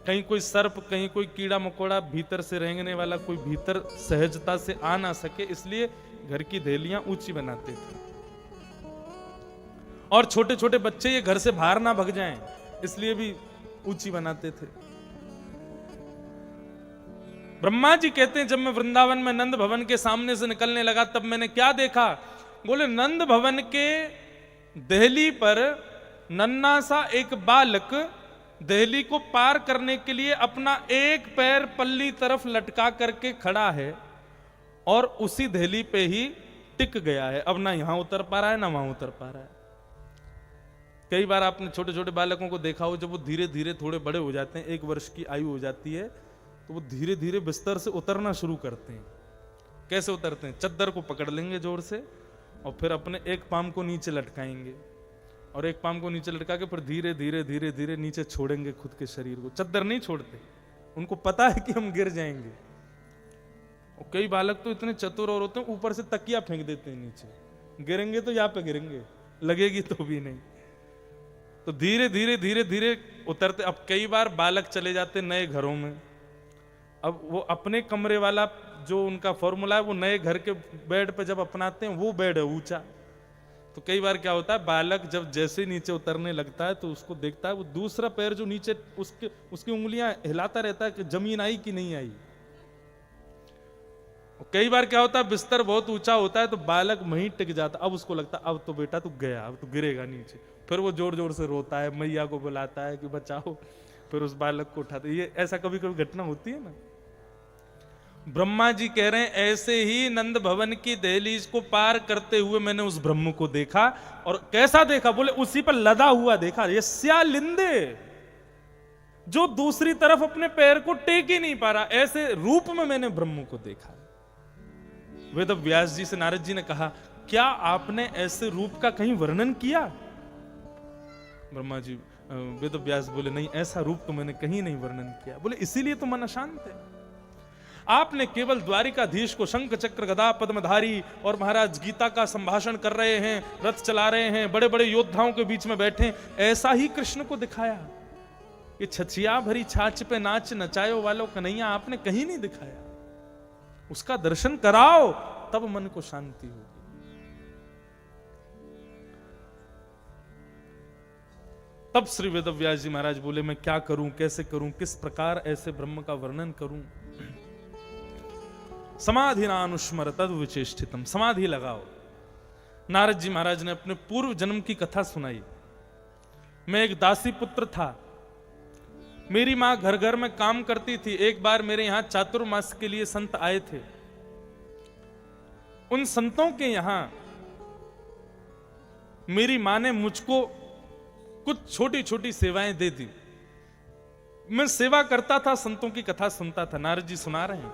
कहीं कोई सर्प, कहीं कोई कीड़ा मकोड़ा भीतर से रेंगने वाला कोई भीतर सहजता से आ ना सके, इसलिए घर की दहलियां ऊंची बनाते थे। और छोटे छोटे बच्चे ये घर से बाहर ना भाग जाएं, इसलिए भी ऊंची बनाते थे। ब्रह्मा जी कहते हैं जब मैं वृंदावन में नंद भवन के सामने से निकलने लगा तब मैंने क्या देखा? बोले नंद भवन के दहली पर नन्ना सा एक बालक दहली को पार करने के लिए अपना एक पैर पल्ली तरफ लटका करके खड़ा है और उसी दहली पे ही टिक गया है। अब ना यहां उतर पा रहा है ना वहां उतर पा रहा है। कई बार आपने छोटे छोटे बालकों को देखा हो, जब वो धीरे धीरे थोड़े बड़े हो जाते हैं, 1 वर्ष की आयु हो जाती है, तो वो धीरे धीरे बिस्तर से उतरना शुरू करते हैं। कैसे उतरते हैं? चद्दर को पकड़ लेंगे जोर से और फिर अपने एक पाम को नीचे लटकाएंगे और एक पाम को नीचे लटका के फिर धीरे धीरे धीरे धीरे नीचे छोड़ेंगे खुद के शरीर को। चद्दर नहीं छोड़ते, उनको पता है कि हम गिर जाएंगे। और कई बालक तो इतने चतुर और होते हैं, ऊपर से तकिया फेंक देते हैं नीचे, गिरेंगे तो यहाँ पे गिरेंगे, लगेगी तो भी नहीं। तो धीरे धीरे धीरे धीरे उतरते। अब कई बार बालक चले जाते नए घरों में, अब वो अपने कमरे वाला जो उनका फॉर्मूला है वो नए घर के बेड पे जब अपनाते हैं, वो बेड है ऊंचा। तो कई बार क्या होता है, बालक जब जैसे नीचे उतरने लगता है तो उसको देखता है, वो दूसरा पैर जो नीचे उसकी उंगलियां हिलाता रहता है कि जमीन आई कि नहीं आई। कई बार क्या होता है, बिस्तर बहुत ऊंचा होता है तो बालक वहीं टिक जाता। अब उसको लगता अब तो बेटा तू गया, अब तो गिरेगा नीचे। फिर वो जोर जोर से रोता है, मैया को बुलाता है कि बचाओ, फिर उस बालक को उठाते। ये ऐसा कभी कभी घटना होती है ना। ब्रह्मा जी कह रहे हैं ऐसे ही नंद भवन की दहलीज को पार करते हुए मैंने उस ब्रह्म को देखा। और कैसा देखा? बोले उसी पर लदा हुआ देखा, यस्या लिंदे, जो दूसरी तरफ अपने पैर को टेक ही नहीं पा रहा, ऐसे रूप में मैंने ब्रह्म को देखा। वेद व्यास जी से नारद जी ने कहा क्या आपने ऐसे रूप का कहीं वर्णन किया? ब्रह्मा जी वेद व्यास बोले नहीं, ऐसा रूप तो मैंने कहीं नहीं वर्णन किया। बोले इसीलिए तो मन अशांत है। आपने केवल द्वारिकाधीश को शंख चक्र गदा पद्मधारी और महाराज गीता का संभाषण कर रहे हैं, रथ चला रहे हैं, बड़े बड़े योद्धाओं के बीच में बैठे, ऐसा ही कृष्ण को दिखाया। ये छछिया भरी छाछ पे नाच नचायो वालों कन्हैया आपने कहीं नहीं दिखाया। उसका दर्शन कराओ, तब मन को शांति होगी। तब श्री वेदव्यास जी महाराज बोले, मैं क्या करूं, कैसे करूं, किस प्रकार ऐसे ब्रह्म का वर्णन करूं। समाधि नानुस्मर तद विचेष्टितम, समाधि लगाओ। नारद जी महाराज ने अपने पूर्व जन्म की कथा सुनाई। मैं एक दासी पुत्र था, मेरी मां घर घर में काम करती थी। एक बार मेरे यहां चातुर्मास के लिए संत आए थे। उन संतों के यहां मेरी मां ने मुझको कुछ छोटी छोटी सेवाएं दे दी। मैं सेवा करता था, संतों की कथा सुनता था। नारद जी सुना रहे हैं।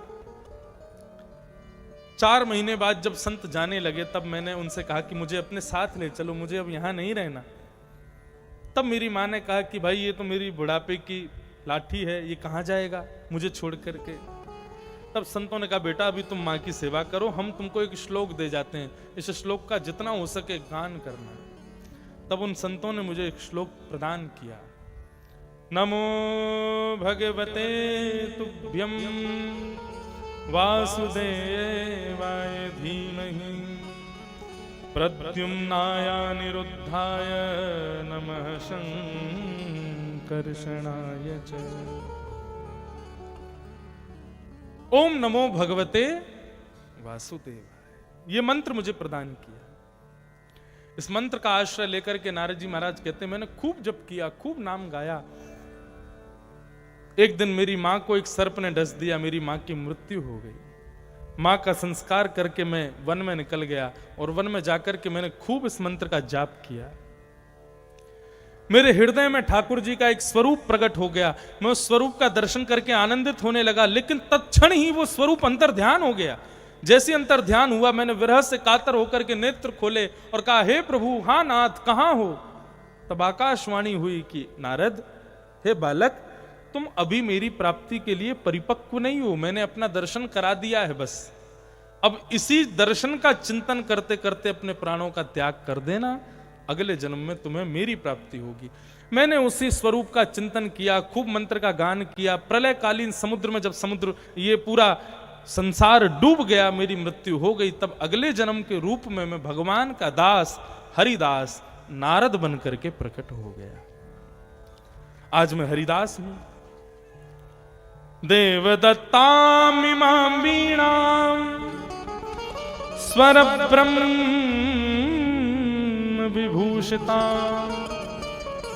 4 महीने बाद जब संत जाने लगे, तब मैंने उनसे कहा कि मुझे अपने साथ ले चलो, मुझे अब यहां नहीं रहना। तब मेरी मां ने कहा कि भाई ये तो मेरी बुढ़ापे की लाठी है, ये कहां जाएगा मुझे छोड़ करके। तब संतों ने कहा, बेटा अभी तुम मां की सेवा करो, हम तुमको एक श्लोक दे जाते हैं, इस श्लोक का जितना हो सके गान करना। तब उन संतों ने मुझे एक श्लोक प्रदान किया। नमो भगवते तुभ्यं वासुदेवाय धीमहि प्रद्युम्नाय निरुद्धाय नमः संकर्षणाय च। ओम नमो भगवते वासुदेवाय, ये मंत्र मुझे प्रदान किया। इस मंत्र का आश्रय लेकर के नारद जी महाराज कहते हैं, मैंने खूब जप किया, खूब नाम गाया। एक दिन मेरी मां को एक सर्प ने डस दिया, मेरी मां की मृत्यु हो गई। मां का संस्कार करके मैं वन में निकल गया और वन में जाकर के मैंने खूब इस मंत्र का जाप किया। मेरे हृदय में ठाकुर जी का एक स्वरूप प्रकट हो गया। मैं उस स्वरूप का दर्शन करके आनंदित होने लगा, लेकिन तत्क्षण ही वो स्वरूप अंतर ध्यान हो गया। जैसे अंतर ध्यान हुआ, मैंने विरह से कातर होकर के नेत्र खोले और कहा, हे प्रभु, हा नाथ, कहां हो। तब आकाशवाणी हुई कि नारद, हे बालक, तुम अभी मेरी प्राप्ति के लिए परिपक्व नहीं हो, मैंने अपना दर्शन करा दिया है बस। अब इसी दर्शन का चिंतन करते करते अपने प्राणों का त्याग कर देना, अगले जन्म में तुम्हें मेरी प्राप्ति होगी। मैंने उसी स्वरूप का चिंतन किया, खूब मंत्र का गान किया। प्रलयकालीन समुद्र में जब समुद्र ये पूरा संसार डूब गया, मेरी मृत्यु हो गई, तब अगले जन्म के रूप में मैं भगवान का दास हरिदास नारद बन करके प्रकट हो गया। आज मैं हरिदास हूं। देवदत्तामिमां वीणां स्वर ब्रह्म विभूषितां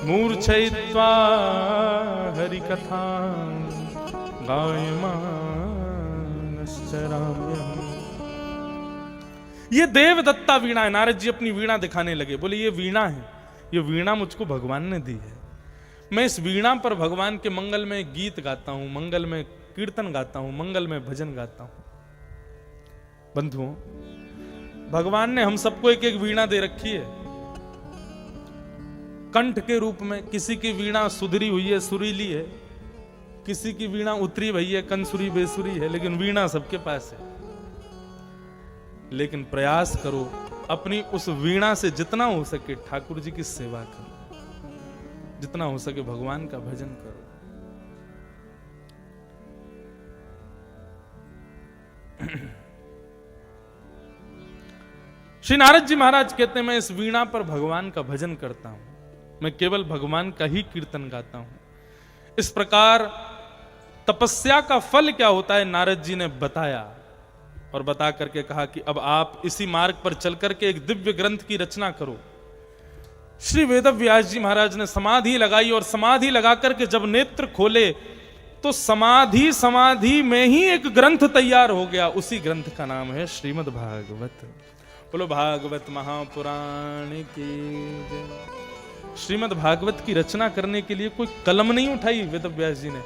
मूर्छयित्वा हरिकथां गायमानश्चराम्यहम्। ये देवदत्ता वीणा है। नारद जी अपनी वीणा दिखाने लगे, बोले ये वीणा है, ये वीणा मुझको भगवान ने दी है। मैं इस वीणा पर भगवान के मंगल में गीत गाता हूं, मंगल में कीर्तन गाता हूं, मंगल में भजन गाता हूं। बंधुओं, भगवान ने हम सबको एक एक वीणा दे रखी है कंठ के रूप में। किसी की वीणा सुधरी हुई है, सुरीली है, किसी की वीणा उतरी भई है, कंसुरी बेसुरी है, लेकिन वीणा सबके पास है। लेकिन प्रयास करो, अपनी उस वीणा से जितना हो सके ठाकुर जी की सेवा करो, जितना हो सके भगवान का भजन करो। श्री नारद जी महाराज कहते हैं, मैं इस वीणा पर भगवान का भजन करता हूं, मैं केवल भगवान का ही कीर्तन गाता हूं। इस प्रकार तपस्या का फल क्या होता है नारद जी ने बताया, और बता करके कहा कि अब आप इसी मार्ग पर चल करके एक दिव्य ग्रंथ की रचना करो। श्री वेदव्यास जी महाराज ने समाधि लगाई, और समाधि लगा करके जब नेत्र खोले तो समाधि में ही एक ग्रंथ तैयार हो गया। उसी ग्रंथ का नाम है श्रीमद् भागवत। बोलो भागवत महापुराण की जय। श्रीमद् भागवत की रचना करने के लिए कोई कलम नहीं उठाई वेदव्यास जी ने,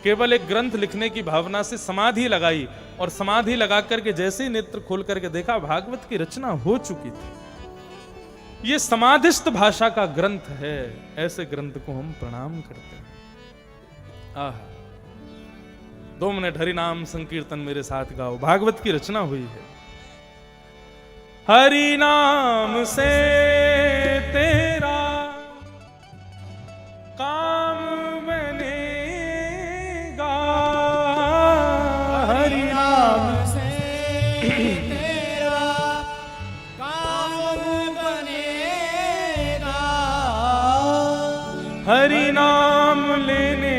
केवल एक ग्रंथ लिखने की भावना से समाधि लगाई, और समाधि लगा करके जैसे ही नेत्र खोल करके देखा, भागवत की रचना हो चुकी थी। ये समाधिस्थ भाषा का ग्रंथ है, ऐसे ग्रंथ को हम प्रणाम करते हैं। 2 मिनट हरि नाम संकीर्तन मेरे साथ गाओ। भागवत की रचना हुई है। हरि नाम से तेरा काम बनेगा, हरि नाम से तेरा काम बनेगा। हरि नाम लेने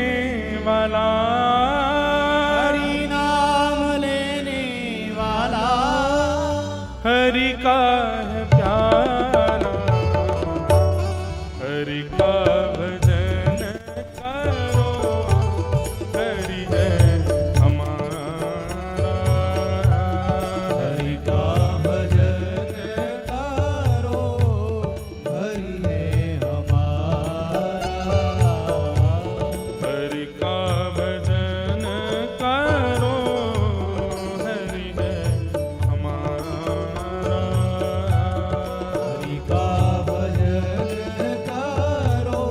वाला, हरि नाम लेने वाला, हरि का है प्यारा, हरि का भजन करो, हरि है हमारा, हरि का भजन करो, हरि है हमारा। हरि का भजन करो, हरि है हमारा। हरि का भजन करो,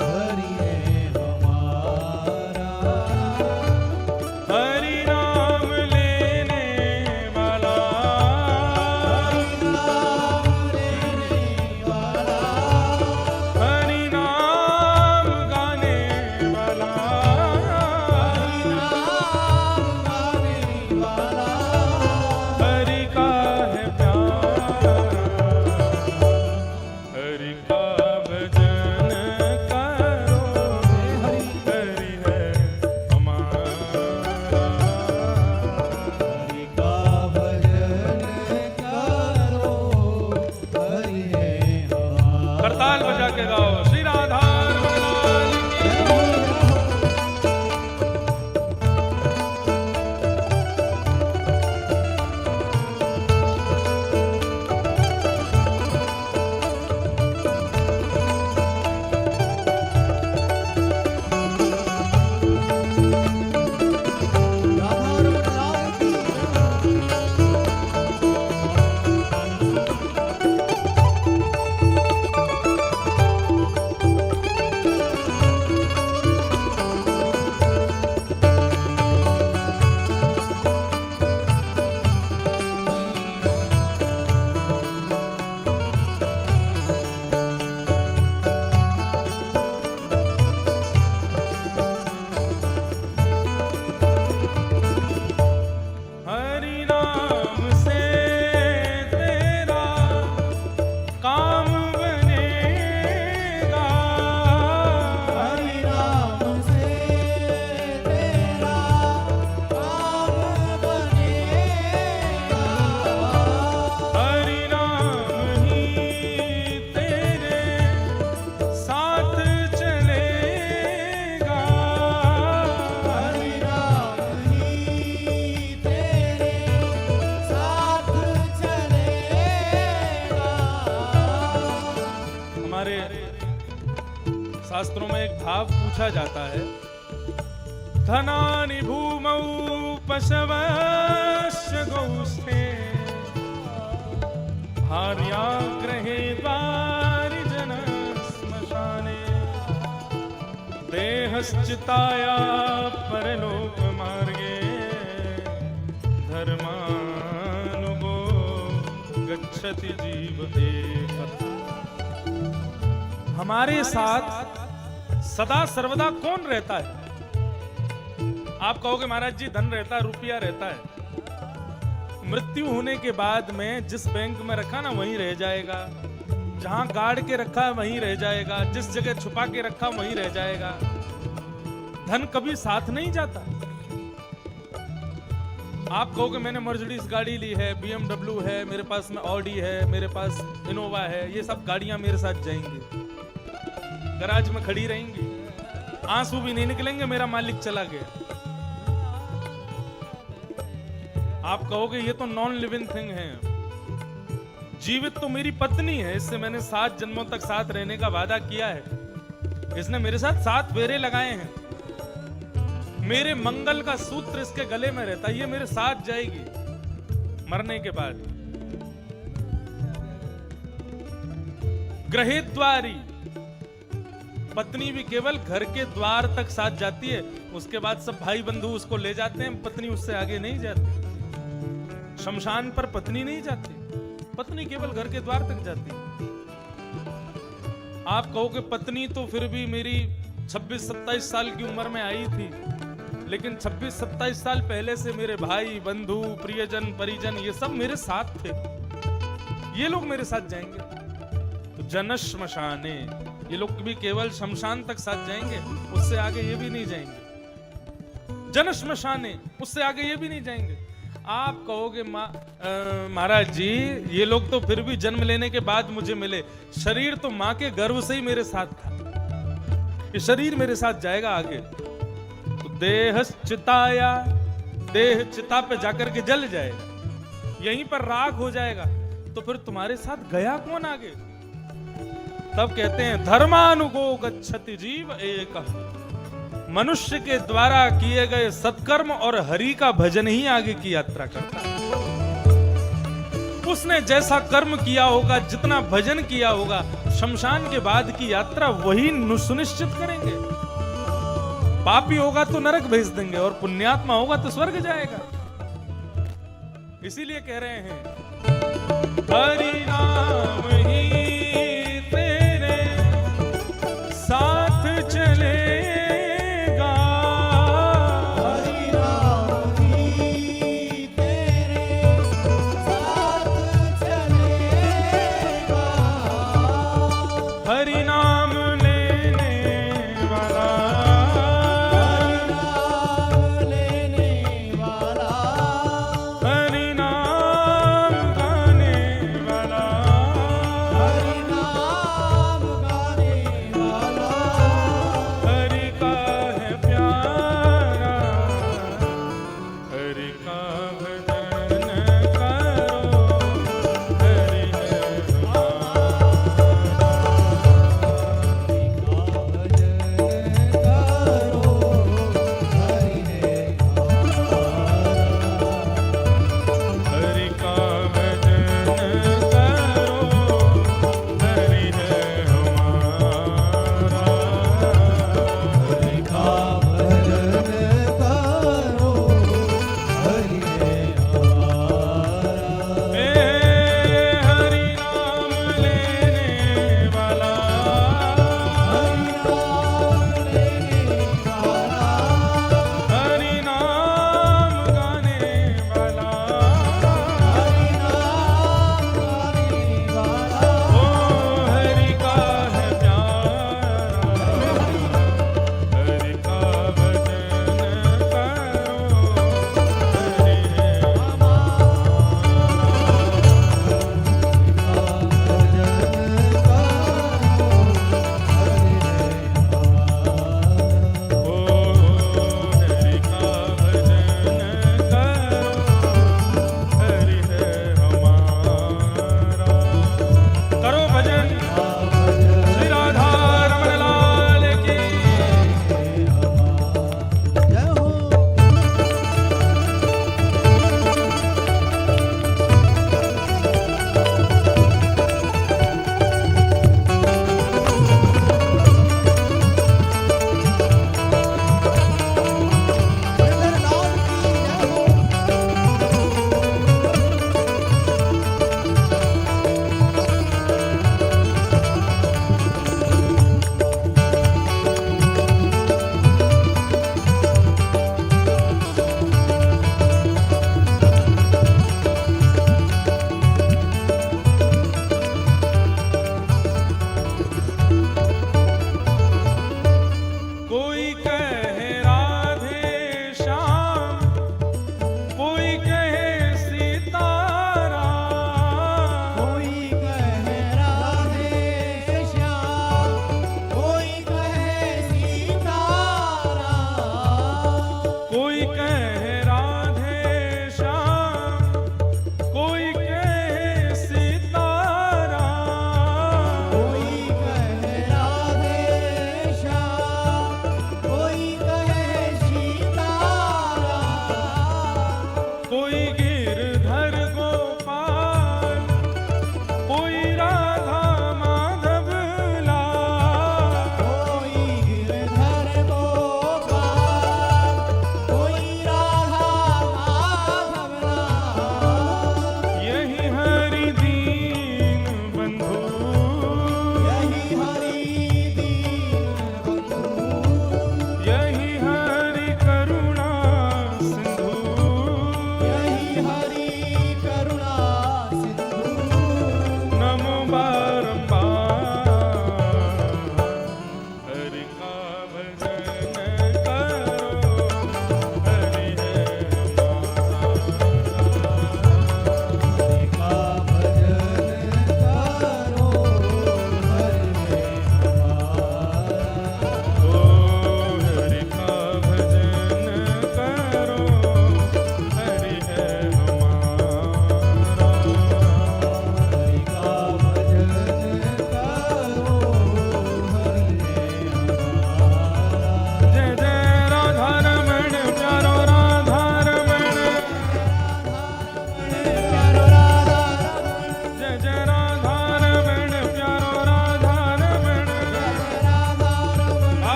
हरि है हमारा। हरि नाम लेने वाला, नाम लेने वाला, हरि नाम गाने वाला, नाम गाने वाला, हरि का है प्यारा, हरि का भजन करो, हरि है हमारा। हरि का भजन करो, हरि है हमारा। करताल बजा के गाओ श्री राधा रमण की। हरि नाम से तेरा काम बनेगा, हरि नाम से तेरा काम बनेगा। हरि नाम ही तेरे साथ चलेगा, हरि नाम ही तेरे साथ चलेगा। हमारे शास्त्रों में एक भाव पूछा जाता है, धनानि भूमौ पशवस्य गौस्थे, भार्याग्रहे द्वारिजन श्मशाने, देहश्चिताया परलोक मार्गे, धर्मानुगो गच्छति जीव एकः। हमारे साथ सदा सर्वदा कौन रहता है? आप कहोगे महाराज जी धन रहता है, रुपया रहता है। मृत्यु होने के बाद में जिस बैंक में रखा ना वहीं रह जाएगा, जहां गाड़ के रखा है वहीं रह जाएगा, जिस जगह छुपा के रखा वहीं रह जाएगा। धन कभी साथ नहीं जाता। आप कहोगे मैंने मर्सिडीज गाड़ी ली है, BMW है, मेरे पास में ऑडी है, मेरे पास इनोवा है, ये सब गाड़ियां मेरे साथ जाएंगी, गराज में खड़ी रहेंगी, आंसू भी नहीं निकलेंगे, मेरा मालिक चला गया। आप कहोगे ये तो नॉन लिविंग थिंग है। जीवित तो मेरी पत्नी है, इससे मैंने 7 जन्मों तक साथ रहने का वादा किया है। इसने मेरे साथ 7 फेरे लगाए हैं। मेरे मंगल का सूत्र इसके गले में रहता है, ये मेरे साथ जाएगी मरने के बाद। ग्रहेद्वारी पत्नी भी केवल घर के द्वार तक साथ जाती है, उसके बाद सब भाई बंधु उसको ले जाते हैं, पत्नी उससे आगे नहीं जाती। शमशान पर पत्नी नहीं जाती, पत्नी केवल घर के द्वार तक जाती है। आप कहोगे पत्नी तो फिर भी मेरी 26-27 साल की उम्र में आई थी, लेकिन 26-27 साल पहले से मेरे भाई बंधु प्रियजन परिजन ये सब मेरे साथ थे, ये लोग मेरे साथ जाएंगे। तो जनश श्मशाने, ये लोग भी केवल शमशान तक साथ जाएंगे, उससे आगे ये भी नहीं जाएंगे। जनश श्मशाने, उससे आगे ये भी नहीं जाएंगे। आप कहोगे महाराज जी ये लोग तो फिर भी जन्म लेने के बाद मुझे मिले, शरीर तो मां के गर्भ से ही मेरे साथ था, ये शरीर मेरे साथ जाएगा आगे। तो देह चिताया, देह चिता पे जाकर के जल जाएगा, यहीं पर राख हो जाएगा, तो फिर तुम्हारे साथ गया कौन आगे? तब कहते हैं धर्मानुगो गच्छति जीव एक, मनुष्य के द्वारा किए गए सत्कर्म और हरि का भजन ही आगे की यात्रा करता है। उसने जैसा कर्म किया होगा, जितना भजन किया होगा, शमशान के बाद की यात्रा वही सुनिश्चित करेंगे। पापी होगा तो नरक भेज देंगे और पुण्यात्मा होगा तो स्वर्ग जाएगा। इसीलिए कह रहे हैं हरि नाम ही तेरे साथ चलेगा, हरि नाम ही तेरे साथ चलेगा, हरि नाम लेने वाला, नाम लेने वाला, हरि नाम गाने वाला, हरि नाम गाने वाला,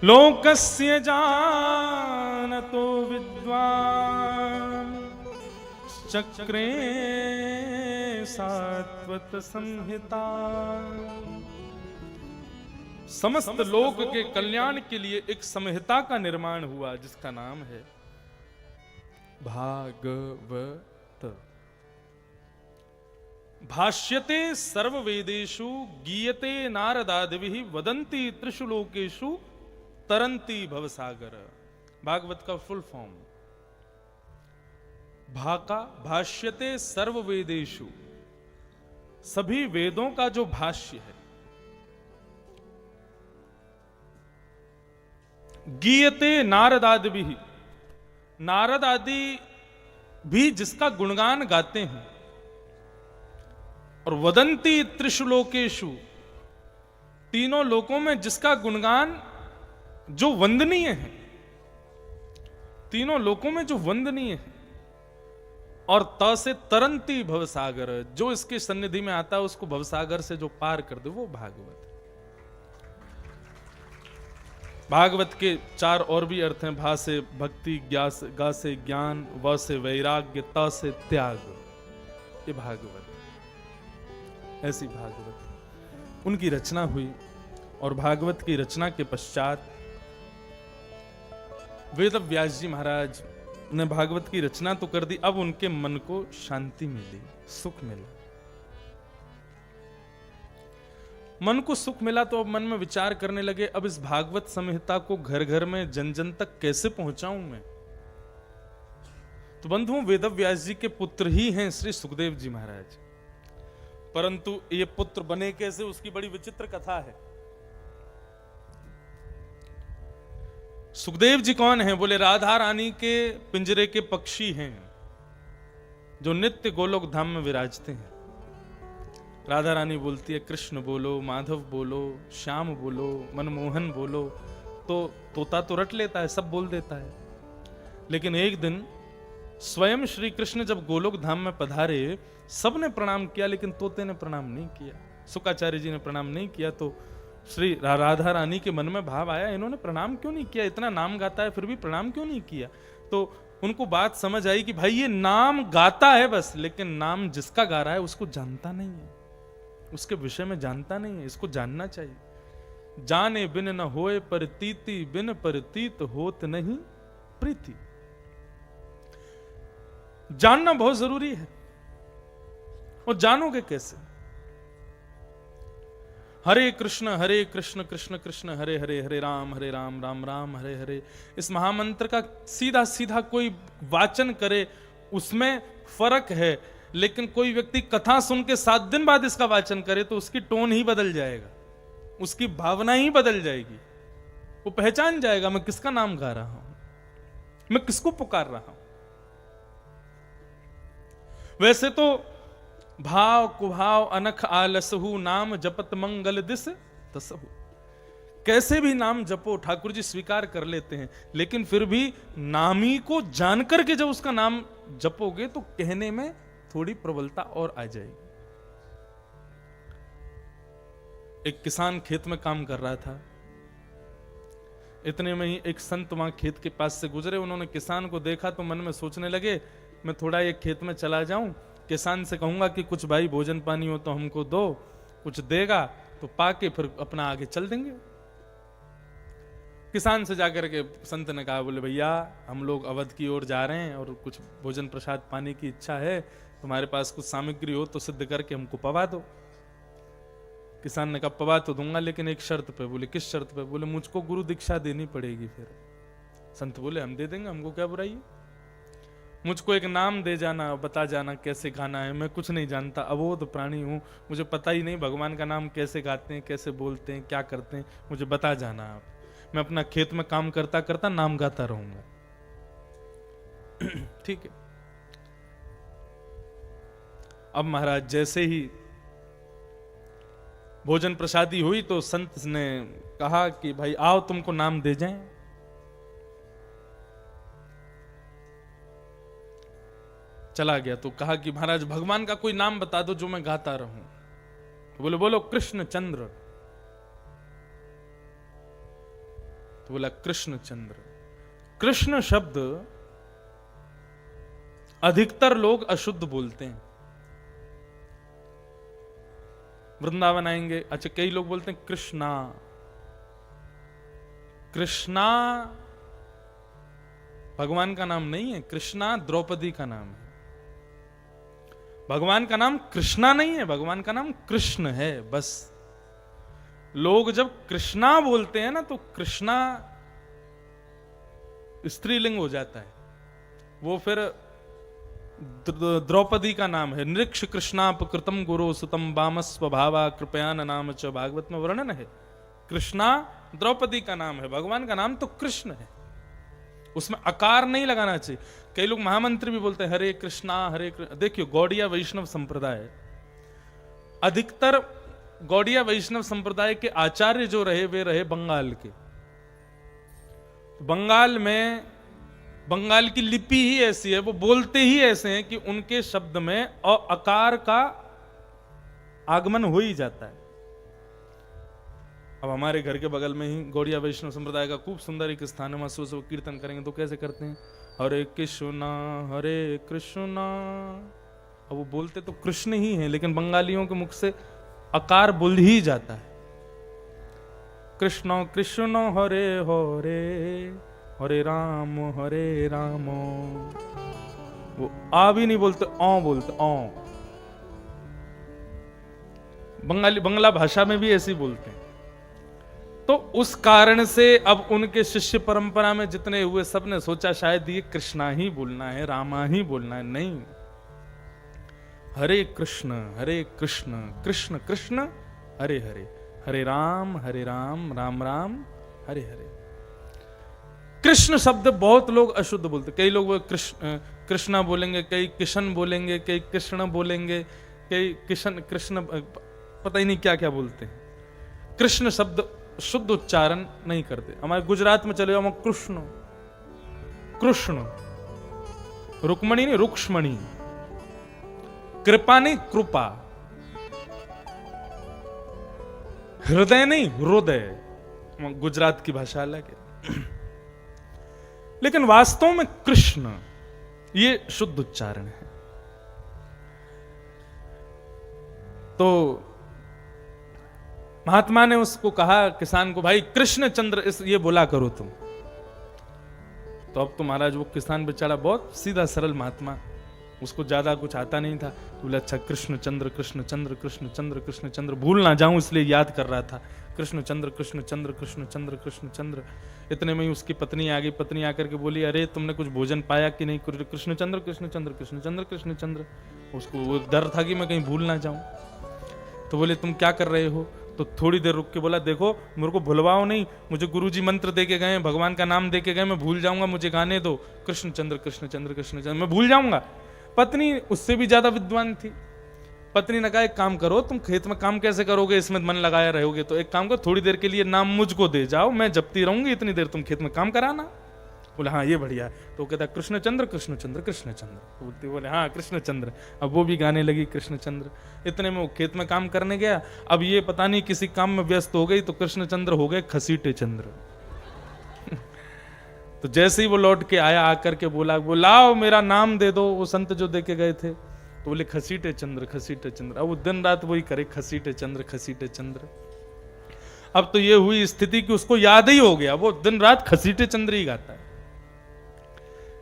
लोकस्य जानतो विद्वान् चक्रे सात्वत संहिता। समस्त लोक के कल्याण के लिए एक संहिता का निर्माण हुआ जिसका नाम है भागवत। भाष्यते सर्ववेदेषु गीयते नारदादिभिः वदन्ति त्रिषु लोकेषु तरन्ति भवसागर। भागवत का फुल फॉर्म भाष्यते सर्ववेदेषु, सभी वेदों का जो भाष्य है। गीयते नारदादिभिः, नारद आदि भी जिसका गुणगान गाते हैं। और वदंती त्रिषु लोकेषु, तीनों लोकों में जिसका गुणगान जो वंदनीय है, तीनों लोकों में जो वंदनीय है। और त से तरंती भवसागर, जो इसके सन्निधि में आता है उसको भवसागर से जो पार कर दे वो भागवत। भागवत के 4 और भी अर्थ हैं। भा से भक्ति, गा से ज्ञान, व से वैराग्य, त से त्याग। ये भागवत, ऐसी भागवत उनकी रचना हुई। और भागवत की रचना के पश्चात वेद व्यास जी महाराज ने भागवत की रचना तो कर दी, अब उनके मन को शांति मिली, सुख मिला। मन को सुख मिला तो अब मन में विचार करने लगे, अब इस भागवत संहिता को घर घर में जन जन तक कैसे पहुंचाऊं मैं। तो बंधुओं, वेद व्यास जी के पुत्र ही हैं श्री सुखदेव जी महाराज। परंतु ये पुत्र बने कैसे, उसकी बड़ी विचित्र कथा है। सुखदेव जी कौन हैं? बोले राधा रानी के पिंजरे के पक्षी हैं जो नित्य गोलोक धाम में विराजते हैं। राधा रानी बोलती है कृष्ण बोलो, माधव बोलो, श्याम बोलो, मनमोहन बोलो, तो तोता तो रट लेता है, सब बोल देता है। लेकिन एक दिन स्वयं श्री कृष्ण जब गोलोक धाम में पधारे, सबने प्रणाम किया लेकिन तोते ने प्रणाम नहीं किया, शुकाचार्य जी ने प्रणाम नहीं किया। तो श्री राधा रानी के मन में भाव आया, इन्होंने प्रणाम क्यों नहीं किया, इतना नाम गाता है फिर भी प्रणाम क्यों नहीं किया। तो उनको बात समझ आई कि भाई ये नाम गाता है बस, लेकिन नाम जिसका गा रहा है उसको जानता नहीं है, उसके विषय में जानता नहीं है, इसको जानना चाहिए। जाने बिन न होए परतीति, बिन परतीत होत नहीं प्रीति। जानना बहुत जरूरी है। और जानोगे कैसे? हरे कृष्ण कृष्ण कृष्ण हरे हरे, हरे राम राम राम हरे हरे। इस महामंत्र का सीधा सीधा कोई वाचन करे उसमें फर्क है, लेकिन कोई व्यक्ति कथा सुन के 7 दिन बाद इसका वाचन करे तो उसकी टोन ही बदल जाएगा, उसकी भावना ही बदल जाएगी। वो पहचान जाएगा मैं किसका नाम गा रहा हूं, मैं किसको पुकार रहा हूं। वैसे तो भाव कुभाव अनख आलसहु, नाम जपत मंगल दिस तसहु। कैसे भी नाम जपो, ठाकुर जी स्वीकार कर लेते हैं, लेकिन फिर भी नामी को जानकर के जब उसका नाम जपोगे तो कहने में थोड़ी प्रबलता और आ जाएगी। एक किसान खेत में काम कर रहा था, इतने में ही एक संत वहां खेत के पास से गुजरे। उन्होंने किसान को देखा तो मन में सोचने लगे मैं थोड़ा ये खेत में चला जाऊं, किसान से कहूंगा कि कुछ भाई भोजन पानी हो तो हमको दो, कुछ देगा तो पाके फिर अपना आगे चल देंगे। किसान से जाकर के संत ने कहा, बोले भैया हम लोग अवध की ओर जा रहे हैं और कुछ भोजन प्रसाद पाने की इच्छा है, तुम्हारे पास कुछ सामग्री हो तो सिद्ध करके हमको पवा दो। किसान ने कहा पवा तो दूंगा लेकिन एक शर्त पे। बोले किस शर्त पे? बोले मुझको गुरु दीक्षा देनी पड़ेगी। फिर संत बोले हम दे देंगे, हमको क्या बुराई है, मुझको एक नाम दे जाना, बता जाना कैसे गाना है। मैं कुछ नहीं जानता, अबोध प्राणी हूं, मुझे पता ही नहीं भगवान का नाम कैसे गाते हैं, कैसे बोलते हैं, क्या करते हैं, मुझे बता जाना आप। मैं अपना खेत में काम करता करता नाम गाता रहूंगा। ठीक है। अब महाराज जैसे ही भोजन प्रसादी हुई तो संत ने कहा कि भाई आओ तुमको नाम दे जाएं। चला गया तो कहा कि महाराज भगवान का कोई नाम बता दो जो मैं गाता रहूं। तो बोले बोलो कृष्ण चंद्र। तो बोला कृष्णचंद्र। कृष्ण शब्द अधिकतर लोग अशुद्ध बोलते हैं। वृंदावन आएंगे, अच्छा कई लोग बोलते हैं कृष्णा। कृष्णा भगवान का नाम नहीं है, कृष्णा द्रौपदी का नाम है। भगवान का नाम कृष्णा नहीं है, भगवान का नाम कृष्ण है बस। लोग जब कृष्णा बोलते हैं ना तो कृष्णा स्त्रीलिंग हो जाता है, वो फिर द्रौपदी का नाम है। नृक्ष कृष्णापकृतम गुरु सुतम वामस्व भावा कृपयान नाम च, भागवत में वर्णन है। कृष्णा द्रौपदी का नाम है, भगवान का नाम तो कृष्ण है, उसमें आकार नहीं लगाना चाहिए। कई लोग महामंत्र भी बोलते हैं हरे कृष्णा हरे कृष्ण। देखियो गौड़िया वैष्णव संप्रदाय, अधिकतर गौड़िया वैष्णव संप्रदाय के आचार्य जो रहे वे रहे बंगाल के। बंगाल में बंगाल की लिपि ही ऐसी है, वो बोलते ही ऐसे हैं कि उनके शब्द में अकार का आगमन हो ही जाता है। अब हमारे घर के बगल में ही गौड़िया वैष्णव संप्रदाय का खूब सुंदर एक स्थान है, वहां सुबह कीर्तन करेंगे तो कैसे करते हैं, हरे कृष्णा हरे कृष्णा। अब वो बोलते तो कृष्ण ही हैं, लेकिन बंगालियों के मुख से आकार बोल ही जाता है। कृष्ण कृष्ण हरे हरे हरे राम वो आ भी नहीं बोलते, औ बोलते औ। बंगला भाषा में भी ऐसे ही बोलते हैं। तो उस कारण से अब उनके शिष्य परंपरा में जितने हुए सबने सोचा शायद ये कृष्णा ही बोलना है, रामा ही बोलना है। नहीं, हरे कृष्ण कृष्ण कृष्ण हरे हरे, हरे राम राम राम हरे हरे। कृष्ण शब्द बहुत लोग अशुद्ध बोलते, कई लोग कृष्णा बोलेंगे, कई किशन बोलेंगे, कई कृष्ण बोलेंगे, कई कृष्ण पता ही नहीं क्या क्या बोलते हैं। कृष्ण शब्द शुद्ध उच्चारण नहीं करते। हमारे गुजरात में चले जाओ, कृष्ण कृष्ण, रुक्मणी नहीं रुक्ष्मणी, कृपा नहीं कृपा, हृदय नहीं हृदय। गुजरात की भाषा अलग है, लेकिन वास्तव में कृष्ण ये शुद्ध उच्चारण है। तो महात्मा ने उसको कहा, किसान को, भाई कृष्णचंद्र ये बोला करो तुम। तो अब तो महाराज वो किसान बेचारा बहुत सीधा सरल महात्मा, उसको ज्यादा कुछ आता नहीं था। तो बोले अच्छा कृष्णचंद्र कृष्णचंद्र कृष्णचंद्र कृष्णचंद्र, भूल ना जाऊं इसलिए याद कर रहा था। कृष्णचंद्र कृष्णचंद्र कृष्णचंद्र कृष्णचंद्र। इतने में ही उसकी पत्नी आ गई। पत्नी आकर के बोली, अरे तुमने कुछ भोजन पाया कि नहीं? कृष्णचंद्र कृष्णचंद्र कृष्णचंद्र कृष्णचंद्र। उसको वो डर था कि मैं कहीं भूल ना जाऊं। तो बोले तुम क्या कर रहे हो? तो थोड़ी देर रुक के बोला, देखो मेरे को भुलवाओ नहीं, मुझे गुरुजी मंत्र दे के गए, भगवान का नाम दे के गए, मैं भूल जाऊंगा, मुझे गाने दो कृष्णचंद्र कृष्णचंद्र कृष्णचंद्र, मैं भूल जाऊंगा। पत्नी उससे भी ज्यादा विद्वान थी। पत्नी ने कहा, एक काम करो, तुम खेत में काम कैसे करोगे, इसमें मन लगाया रहोगे, तो एक काम करो, थोड़ी देर के लिए नाम मुझको दे जाओ, मैं जपती रहूंगी, इतनी देर तुम खेत में काम कराना। बोले हाँ ये बढ़िया है। तो कहता कृष्णचंद्र कृष्णचंद्र कृष्णचंद्र। बोलती, बोले हाँ कृष्णचंद्र। अब वो भी गाने लगी कृष्णचंद्र। इतने में वो खेत में काम करने गया। अब ये पता नहीं किसी काम में व्यस्त हो गई, तो कृष्णचंद्र हो गए खसीटे चंद्र। तो जैसे ही वो लौट के आया, आकर के बोला, वो लाओ मेरा नाम दे दो, वो संत जो दे के गए थे। तो बोले खसीटे चंद्र खसीटे चंद्र। अब वो दिन रात वही करे, खसीटे चंद्र खसीटे चंद्र। अब तो ये हुई स्थिति कि उसको याद ही हो गया, वो दिन रात खसीटे चंद्र ही गाता है।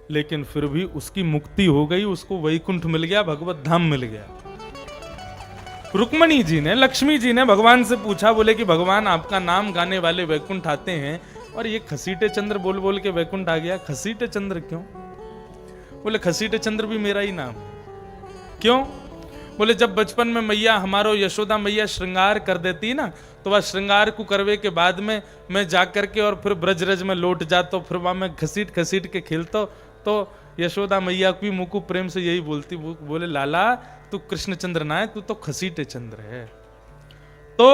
लेकिन फिर भी उसकी मुक्ति हो गई, उसको वैकुंठ मिल गया, भगवत धाम मिल गया। रुक्मणी जी ने, लक्ष्मी जी ने भगवान से पूछा, बोले कि भगवान आपका नाम गाने वाले वैकुंठ आते हैं, और ये खसीटे चंद्र बोल बोल के वैकुंठ आ गया, खसीटे चंद्र क्यों? बोले खसीटे चंद्र भी मेरा ही नाम है। क्यों? बोले जब बचपन में मैया हमारो यशोदा मैया श्रृंगार कर देती ना, तो वह श्रृंगार को करवे के बाद में मैं जाकर के और फिर ब्रजरज में लौट जाता, फिर वहां मैं घसीट घसीट के खेलता, तो यशोदा मैया की मुँह को प्रेम से यही बोलती, बोले लाला तू कृष्णचंद्र ना है, तू तो खसीटे चंद्र है। तो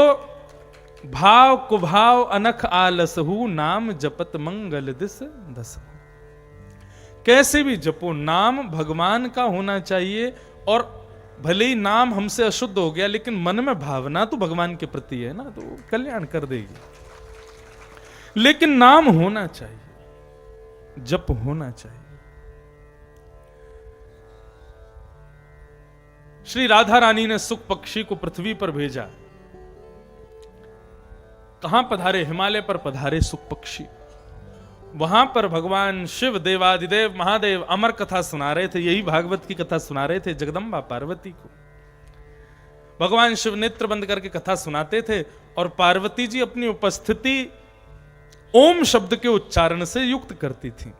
भाव कुभाव अनख आलसहु, नाम जपत मंगल दिस दस। कैसे भी जपो, नाम भगवान का होना चाहिए, और भले ही नाम हमसे अशुद्ध हो गया, लेकिन मन में भावना तो भगवान के प्रति है ना, तो कल्याण कर देगी। लेकिन नाम होना चाहिए, जप होना चाहिए। श्री राधा रानी ने सुख पक्षी को पृथ्वी पर भेजा। कहां पधारे? हिमालय पर पधारे सुख पक्षी। वहां पर भगवान शिव देवादिदेव महादेव अमर कथा सुना रहे थे। यही भागवत की कथा सुना रहे थे जगदम्बा पार्वती को। भगवान शिव नेत्र बंद करके कथा सुनाते थे और पार्वती जी अपनी उपस्थिति ओम शब्द के उच्चारण से युक्त करती थी।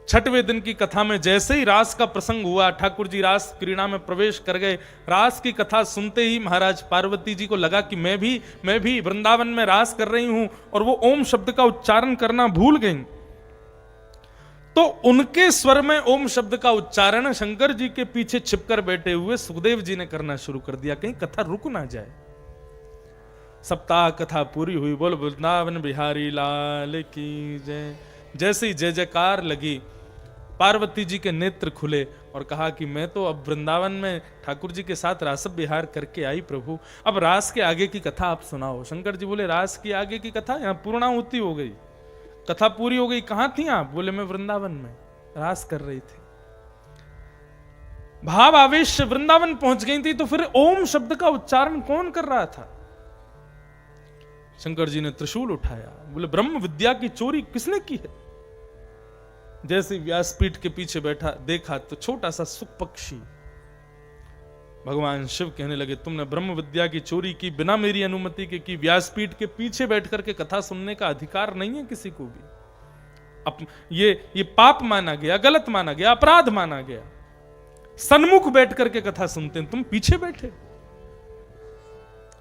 छठवें दिन की कथा में जैसे ही रास का प्रसंग हुआ, ठाकुर जी रास क्रीड़ा में प्रवेश कर गए। रास की कथा सुनते ही महाराज पार्वती जी को लगा कि मैं भी वृंदावन में रास कर रही हूं, और वो ओम शब्द का उच्चारण करना भूल गई। तो उनके स्वर में ओम शब्द का उच्चारण शंकर जी के पीछे छिपकर बैठे हुए सुखदेव जी ने करना शुरू कर दिया, कहीं कथा रुक ना जाए। सप्ताह कथा पूरी हुई। बोल वृंदावन बिहारी लाल की जय। जैसे ही जय जयकार लगी, पार्वती जी के नेत्र खुले और कहा कि मैं तो अब वृंदावन में ठाकुर जी के साथ रास विहार करके आई प्रभु, अब रास के आगे की कथा आप सुनाओ। शंकर जी बोले रास की आगे की कथा? यहां पूर्णाहुति हो गई, कथा पूरी हो गई, कहां थी आप? बोले मैं वृंदावन में रास कर रही थी। भाव आवेश से वृंदावन पहुंच गई थी, तो फिर ओम शब्द का उच्चारण कौन कर रहा था? शंकर जी ने त्रिशूल उठाया, बोले ब्रह्म विद्या की चोरी किसने की है? जैसे व्यासपीठ के पीछे बैठा देखा तो छोटा सा सुख पक्षी। भगवान शिव कहने लगे तुमने ब्रह्म विद्या की चोरी की, बिना मेरी अनुमति के की। व्यासपीठ के पीछे बैठ करके कथा सुनने का अधिकार नहीं है किसी को भी। अब ये पाप माना गया, गलत माना गया, अपराध माना गया। सन्मुख बैठ करके कथा सुनते हैं, तुम पीछे बैठे।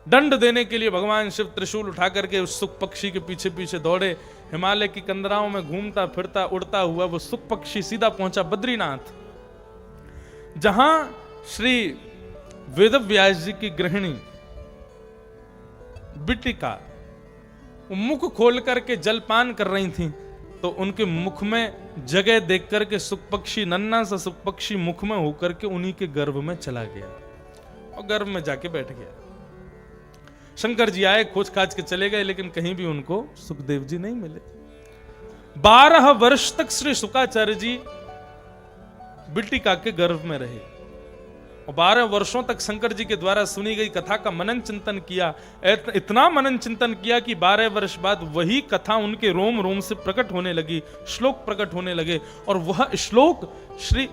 दंड देने के लिए भगवान शिव त्रिशूल उठा करके उस सुख पक्षी के पीछे पीछे दौड़े। हिमालय की कंदराओं में घूमता फिरता उड़ता हुआ वो सुख पक्षी सीधा पहुंचा बद्रीनाथ, जहां श्री वेदव्यास जी की गृहिणी बिटिका मुख खोल करके जलपान कर रही थी। तो उनके मुख में जगह देख करके सुख पक्षी, नन्ना सा सुख पक्षी मुख में होकर के उन्हीं के गर्भ में चला गया और गर्भ में जाके बैठ गया। शंकर जी आए, खोज खाज के चले गए, लेकिन कहीं भी उनको सुखदेव जी नहीं मिले। 12 वर्ष तक श्री शुकाचार्य जी बिटिका के गर्भ में रहे और 12 वर्षों तक शंकर जी के द्वारा सुनी गई कथा का मनन चिंतन किया। इतना मनन चिंतन किया कि 12 वर्ष बाद वही कथा उनके रोम रोम से प्रकट होने लगी, श्लोक प्रकट होने लगे और वह श्लोक श्री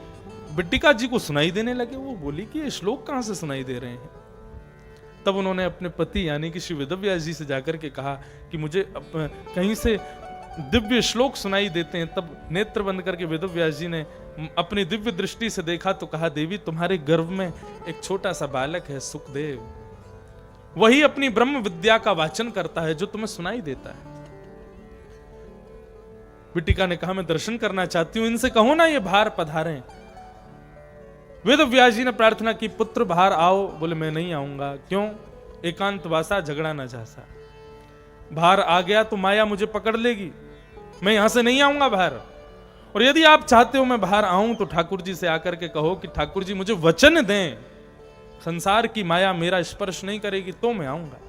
बिटिका जी को सुनाई देने लगे। वो बोली कि ये श्लोक कहां से सुनाई दे रहे हैं? तब उन्होंने अपने पति यानी कि श्री वेदव्यास जी से जाकर के कहा कि मुझे कहीं से दिव्य श्लोक सुनाई देते हैं। तब नेत्र बंद करके वेदव्यास जी ने अपनी दिव्य दृष्टि से देखा तो कहा देवी तुम्हारे गर्भ में एक छोटा सा बालक है सुखदेव, वही अपनी ब्रह्म विद्या का वाचन करता है जो तुम्हें सुनाई देता है। बिटिका ने कहा मैं दर्शन करना चाहती हूं, इनसे कहो ना ये बाहर पधारें। वेदव्यास जी ने प्रार्थना की पुत्र बाहर आओ। बोले मैं नहीं आऊंगा। क्यों? एकांत वासा झगड़ा न झासा। बाहर आ गया तो माया मुझे पकड़ लेगी, मैं यहां से नहीं आऊंगा बाहर। और यदि आप चाहते हो मैं बाहर आऊं तो ठाकुर जी से आकर के कहो कि ठाकुर जी मुझे वचन दें, संसार की माया मेरा स्पर्श नहीं करेगी तो मैं आऊंगा।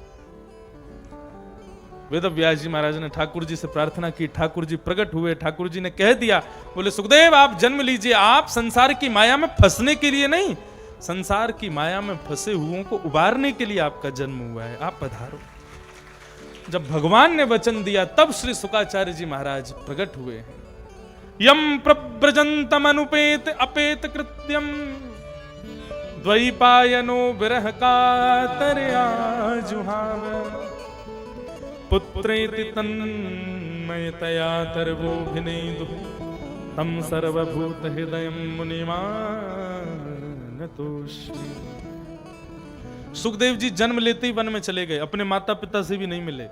वेदव्यास जी महाराज ने ठाकुर जी से प्रार्थना की, ठाकुर जी प्रकट हुए। ठाकुर जी ने कह दिया, बोले सुखदेव आप जन्म लीजिए। आप संसार की माया में फंसने के लिए नहीं, संसार की माया में फंसे हुओं को उबारने के लिए आपका जन्म हुआ है, आप पधारो। जब भगवान ने वचन दिया तब श्री शुकाचार्य जी महाराज प्रकट हुए हैं। यम प्रव्रजंतम अनुपेत अपेत कृत्यम द्वैपायनो विरह कातरया जुहाव पुत्रेति तन्मयतया तर्वोभिनेदु तम सर्वभूत हृदयं मुनिमानतोऽस्मि। सुखदेव जी जन्म लेते ही वन में चले गए, अपने माता पिता से भी नहीं मिले।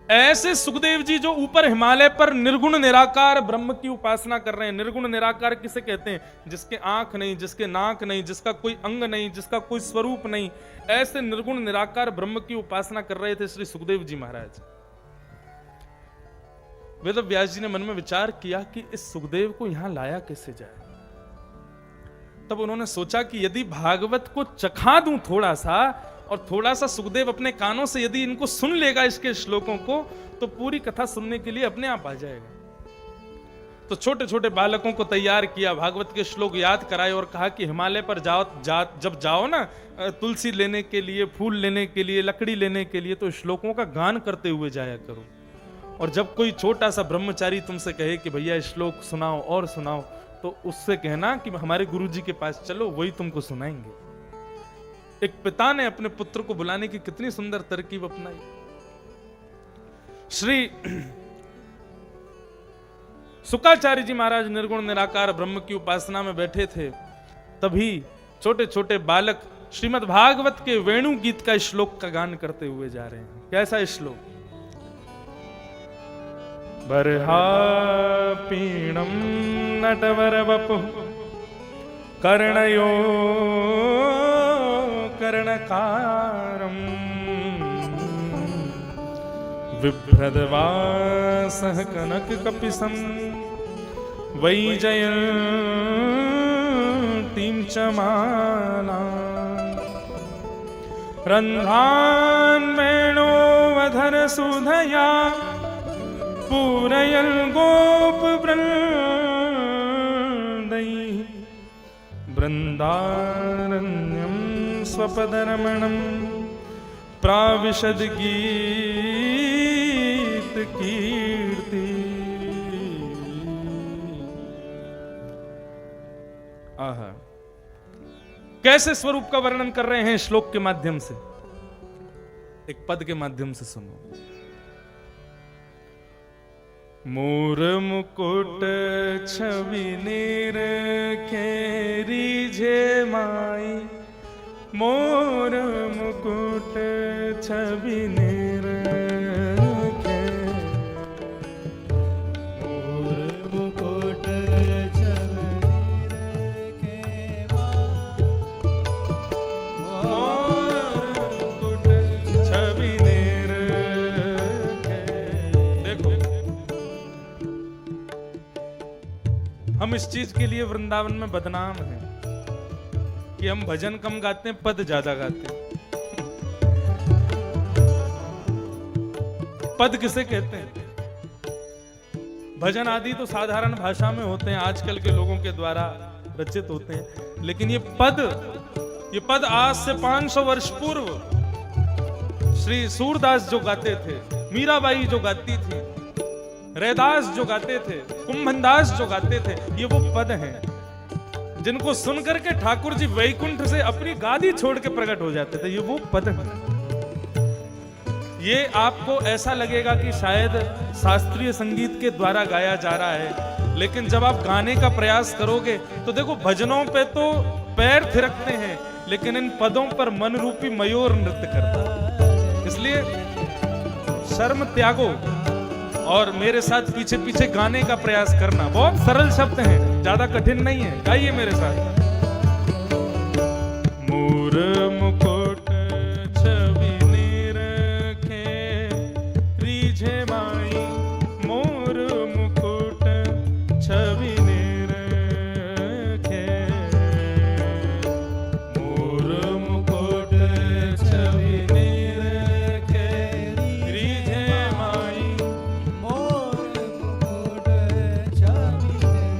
ऐसे सुखदेव जी जो ऊपर हिमालय पर निर्गुण निराकार ब्रह्म की उपासना कर रहे हैं। निर्गुण निराकार किसे कहते हैं? जिसके आंख नहीं, जिसके नाक नहीं, जिसका कोई अंग नहीं, जिसका कोई स्वरूप नहीं, ऐसे निर्गुण निराकार ब्रह्म की उपासना कर रहे थे श्री सुखदेव जी महाराज। वेदव्यास जी ने मन में विचार किया कि इस सुखदेव को यहां लाया कैसे जाए। तब उन्होंने सोचा कि यदि भागवत को चखा दूं थोड़ा सा और थोड़ा सा सुखदेव अपने कानों से यदि इनको सुन लेगा इसके श्लोकों को, तो पूरी कथा सुनने के लिए अपने आप आ जाएगा। तो छोटे छोटे बालकों को तैयार किया, भागवत के श्लोक याद कराए और कहा कि हिमालय पर जब जाओ ना तुलसी लेने के लिए, फूल लेने के लिए, लकड़ी लेने के लिए, तो श्लोकों का गान करते हुए जाया करो। और जब कोई छोटा सा ब्रह्मचारी तुमसे कहे कि भैया श्लोक सुनाओ और सुनाओ, तो उससे कहना कि हमारे गुरुजी के पास चलो, वही तुमको सुनाएंगे। एक पिता ने अपने पुत्र को बुलाने की कितनी सुंदर तरकीब अपनाई। श्री शुक्राचार्य जी महाराज निर्गुण निराकार ब्रह्म की उपासना में बैठे थे, तभी छोटे छोटे बालक श्रीमद् भागवत के वेणु गीत का श्लोक का गान करते हुए जा रहे हैं। कैसा श्लोक? बर्हापीणं नटवर वपुः कर्णयो कर्णकारम् बिभ्रद्वासः कनककपिशं वैजयन्तीं च मालाम् रन्ध्रान् वेणोवधरसुधया पूरयन् गोपवृन्दैः बृन्दारण्यं स्वपदरमणं प्राविशद गीत कीर्ति। आहा, कैसे स्वरूप का वर्णन कर रहे हैं श्लोक के माध्यम से। एक पद के माध्यम से सुनो। मोर मुकुट छवि निरखे रिझे माई, मोर मुकुट छवि निरखे, मोर मुकुट छवि निरखे मोर मुकुट छवि निरखे। देखो, हम इस चीज के लिए वृंदावन में बदनाम हैं कि हम भजन कम गाते हैं, पद ज्यादा गाते हैं। पद किसे कहते हैं? भजन आदि तो साधारण भाषा में होते हैं, आजकल के लोगों के द्वारा रचित होते हैं, लेकिन ये पद आज से 500 वर्ष पूर्व श्री सूरदास जो गाते थे, मीराबाई जो गाती थी, रैदास जो गाते थे, कुंभनदास जो गाते थे, ये वो पद हैं जिनको सुनकर के ठाकुर जी वैकुंठ से अपनी गादी छोड़ के प्रकट हो जाते थे। ये वो पद हैं। ये आपको ऐसा लगेगा कि शायद शास्त्रीय संगीत के द्वारा गाया जा रहा है, लेकिन जब आप गाने का प्रयास करोगे तो देखो, भजनों पे तो पैर थिरकते हैं, लेकिन इन पदों पर मन रूपी मयूर नृत्य करता है। इसलिए शर्म त्यागो और मेरे साथ पीछे पीछे गाने का प्रयास करना। बहुत सरल शब्द हैं, ज्यादा कठिन नहीं है। गाइए मेरे साथ। मोर मुकुट छवि निरखे रिझे माई, मोर मुकुट छवि निरखे, मोर मुकुट छवि निरखे रिझे माई, मोर मुकुट छवि निरखे।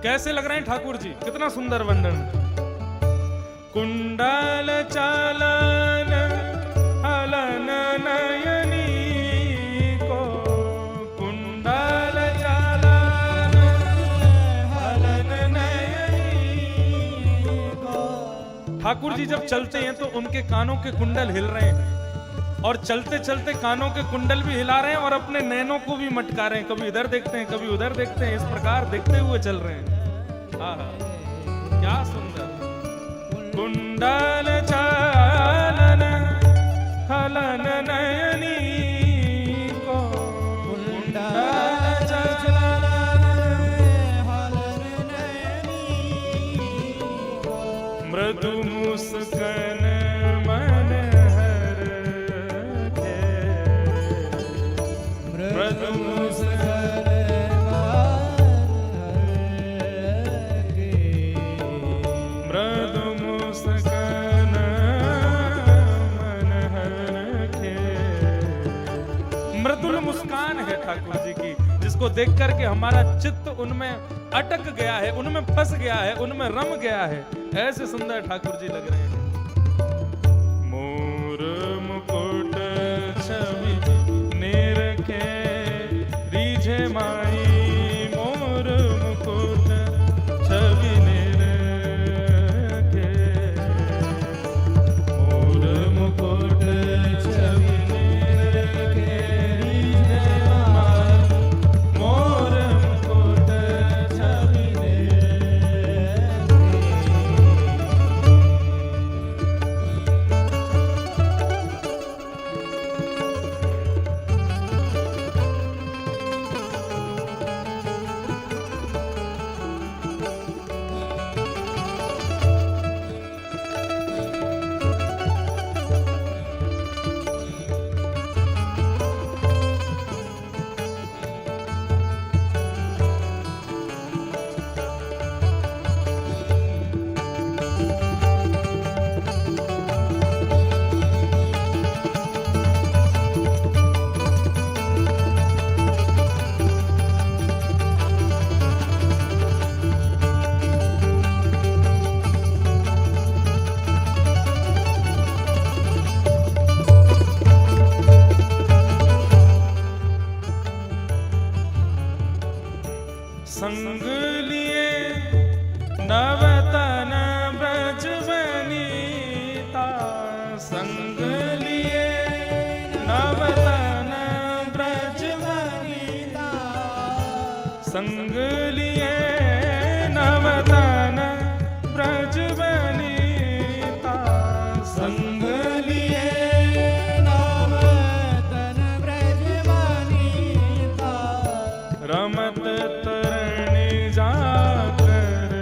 कैसे लग रहे हैं ठाकुर जी? कितना सुंदर वर्णन। कुंडल चालन हलन नयनी को, कुंडल चालन हलन नयनी को। ठाकुर जी जब चलते हैं तो उनके कानों के कुंडल हिल रहे हैं, और चलते चलते कानों के कुंडल भी हिला रहे हैं और अपने नैनों को भी मटका रहे हैं। कभी इधर देखते हैं, कभी उधर देखते हैं, इस प्रकार देखते हुए चल रहे हैं। आहा, क्या सुंदर। कुंडल चालन हलन नयनी को, कुंडल चालन हलन नयनी को। मृदु मुस्कन मन हर के, मृदु मुस्कन मृदु ठाकुर जी की, जिसको देख करके हमारा चित्त उनमें अटक गया है, उनमें फंस गया है, उनमें रम गया है। ऐसे सुंदर ठाकुर जी लग रहे हैं। मोर मुकुट छवि निरखे रीझे माई, मोर मुकुट छवि निरखे, मोर मुकुट छवि निरखे रीझे माई, मोर मुकुट छवि संग लिए नवतन ब्रज वनीता, संग लिए नवतन ब्रज वनीता, संग लिए नवतन ब्रज वनीता, संग लिए नवतन ब्रज वनीता, रमत तरणी जाकर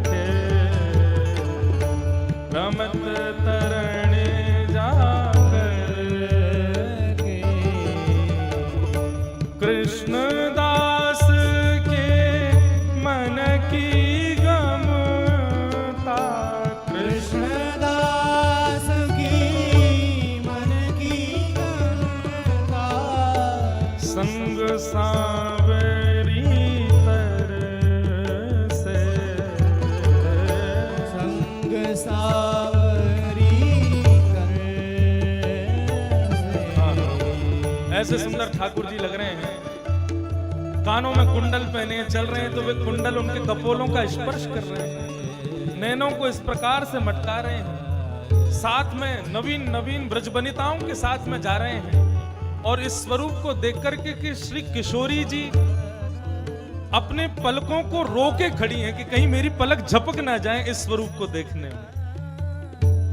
के, रमत तरणी जाकर के, कृष्णदास के मन की गमता, कृष्णदास की मन की गमता, संग सावरी तरसे, संग सावरी तरसे। ऐसे सुंदर ठाकुर जी लग रहे हैं। कानों में कुंडल पहने हैं, चल रहे हैं तो वे कुंडल उनके कपोलों का स्पर्श कर रहे हैं, नैनों को इस प्रकार से मटका रहे हैं, साथ में नवीन नवीन ब्रजबनिताओं के साथ में जा रहे हैं। और इस स्वरूप को देख करके कि श्री किशोरी जी अपने पलकों को रोके खड़ी हैं कि कहीं मेरी पलक झपक ना जाए इस स्वरूप को देखने में।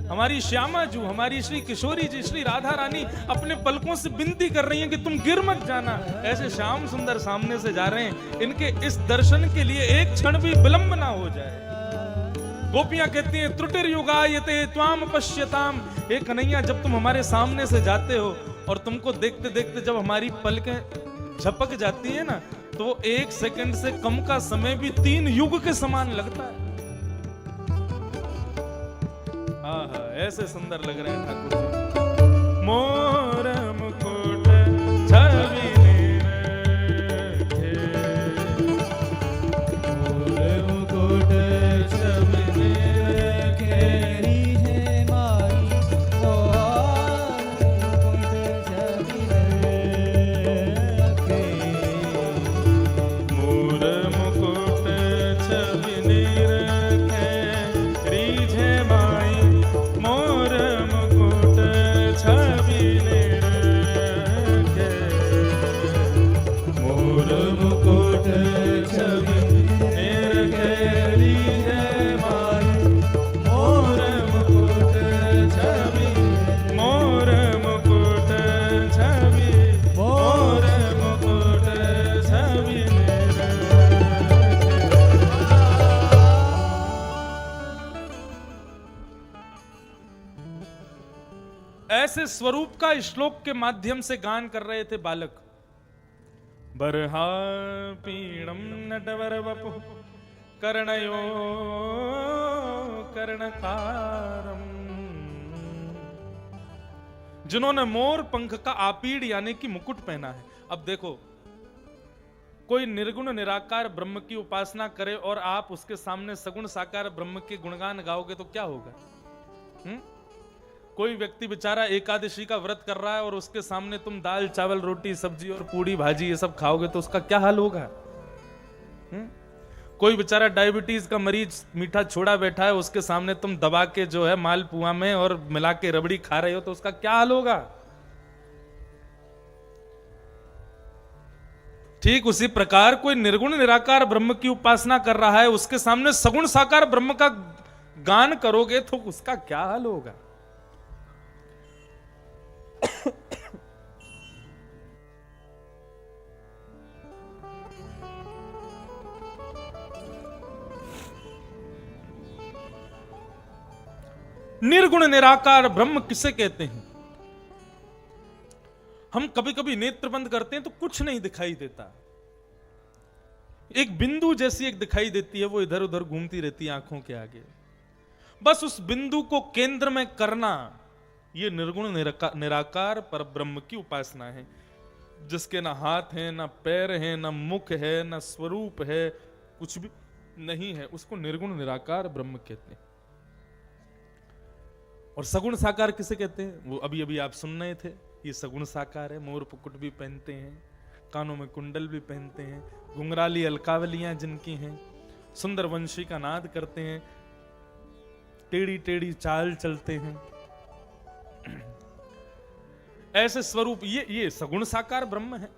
हमारी श्यामा जू, हमारी श्री किशोरी जी, श्री राधा रानी अपने पलकों से विनती कर रही हैं कि तुम गिर मत जाना। ऐसे श्याम सुंदर सामने से जा रहे हैं, इनके इस दर्शन के लिए एक क्षण भी विलंब ना हो जाए। गोपियां कहती हैं त्रुटिर्युगायते त्वाम पश्यताम, हे कन्हैया जब तुम हमारे सामने से जाते हो और तुमको देखते देखते जब हमारी पलकें झपक जाती है ना, तो वो 1 सेकंड से कम का समय भी 3 युग के समान लगता है। आहा, ऐसे सुंदर लग रहे हैं ठाकुर जी। मोर मुकुट छवि निरखे, मोर मुकुट छवि निरखे रीझे माई, मोर मुकुट छवि निरखे, मोर मुकुट छवि निरखे रीझे माई, मोर मुकुट छवि निरखे, मोर मुकुट छवि निरखे रीझे माई, मोर मुकुट छवि, मोर मुकुट छवि, मोर मुकुट छवि निरखे। ऐसे स्वरूप का श्लोक के माध्यम से गान कर रहे थे बालक। बरहा पीणम नटवर वपु कर्णयो कर्णकारम, जिन्होंने मोर पंख का आपीड़ यानी कि मुकुट पहना है। अब देखो, कोई निर्गुण निराकार ब्रह्म की उपासना करे और आप उसके सामने सगुण साकार ब्रह्म के गुणगान गाओगे तो क्या होगा? कोई व्यक्ति बेचारा एकादशी का व्रत कर रहा है और उसके सामने तुम दाल चावल रोटी सब्जी और पूड़ी भाजी ये सब खाओगे तो उसका क्या हाल होगा? कोई बेचारा डायबिटीज का मरीज मीठा छोड़ा बैठा है, उसके सामने तुम दबा के जो है मालपुआ में और मिला के रबड़ी खा रहे हो तो उसका क्या हाल होगा? ठीक उसी प्रकार कोई निर्गुण निराकार ब्रह्म की उपासना कर रहा है, उसके सामने सगुण साकार ब्रह्म का गान करोगे तो उसका क्या हाल होगा? निर्गुण निराकार ब्रह्म किसे कहते हैं? हम कभी कभी नेत्र बंद करते हैं तो कुछ नहीं दिखाई देता, एक बिंदु जैसी एक दिखाई देती है, वो इधर उधर घूमती रहती है आंखों के आगे। बस उस बिंदु को केंद्र में करना, ये निर्गुण निराकार पर ब्रह्म की उपासना है, जिसके ना हाथ है, ना पैर है, ना मुख है, ना स्वरूप है, कुछ भी नहीं है, उसको निर्गुण निराकार ब्रह्म कहते हैं। और सगुण साकार किसे कहते हैं? वो अभी अभी आप सुन रहे थे, ये सगुण साकार है। मोर पुकुट भी पहनते हैं, कानों में कुंडल भी पहनते हैं, घुंघराली अलकावलियां जिनकी हैं, सुंदर वंशी का नाद करते हैं, टेढ़ी टेढ़ी चाल चलते हैं, ऐसे स्वरूप ये सगुण साकार ब्रह्म है।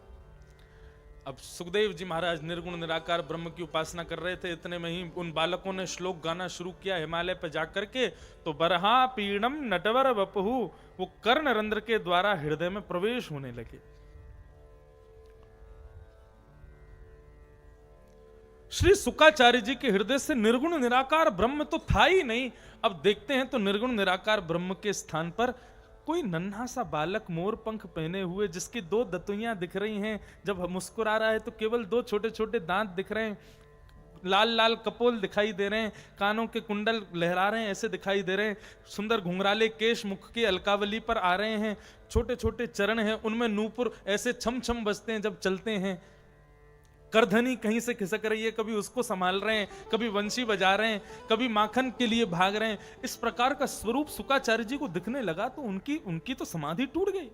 अब सुखदेव जी महाराज निर्गुण निराकार ब्रह्म की उपासना कर रहे थे, इतने में ही उन बालकों ने श्लोक गाना शुरू किया हिमालय पर जाकर के, तो बरहा पीड़म नटवर वपहु वो कर्ण रंध्र के द्वारा हृदय में प्रवेश होने लगे। श्री शुकाचार्य जी के हृदय से निर्गुण निराकार ब्रह्म तो था ही नहीं। अब देखते हैं तो निर्गुण निराकार ब्रह्म के स्थान पर कोई नन्हा सा बालक मोर पंख पहने हुए, जिसकी दो दतुइयां दिख रही हैं, जब मुस्कुरा रहा है तो केवल दो छोटे छोटे दांत दिख रहे हैं, लाल लाल कपोल दिखाई दे रहे हैं, कानों के कुंडल लहरा रहे हैं ऐसे दिखाई दे रहे हैं, सुंदर घुंघराले केश मुख के अलकावली पर आ रहे हैं, छोटे छोटे चरण हैं, उनमें नूपुर ऐसे छम छम बजते हैं जब चलते हैं, करधनी कहीं से खिसक रही है, कभी उसको संभाल रहे हैं, कभी वंशी बजा रहे हैं, कभी माखन के लिए भाग रहे हैं। इस प्रकार का स्वरूप शुकाचार्य जी को दिखने लगा तो उनकी तो समाधि टूट गई।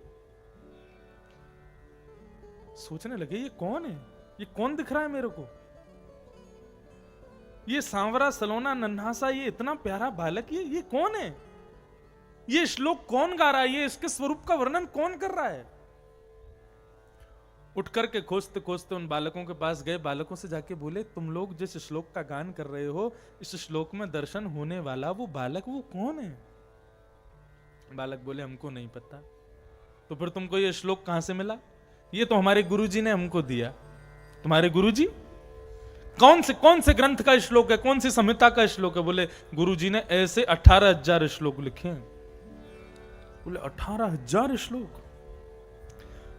सोचने लगे ये कौन है, ये कौन दिख रहा है मेरे को, ये सांवरा सलोना नन्हा सा ये इतना प्यारा बालक, ये कौन है, ये श्लोक कौन गा रहा है, ये इसके स्वरूप का वर्णन कौन कर रहा है। उठ करके खोजते खोजते उन बालकों के पास गए, बालकों से जाके बोले तुम लोग जिस श्लोक का गान कर रहे हो, इस श्लोक में दर्शन होने वाला वो बालक वो कौन है? बालक बोले हमको नहीं पता। तो फिर तुमको ये श्लोक कहां से मिला? ये तो हमारे गुरुजी ने हमको दिया। तुम्हारे गुरुजी? कौन से ग्रंथ का श्लोक है, कौन सी संहिता का श्लोक है? बोले गुरुजी ने ऐसे 18,000 श्लोक लिखे हैं। बोले 18,000 श्लोक?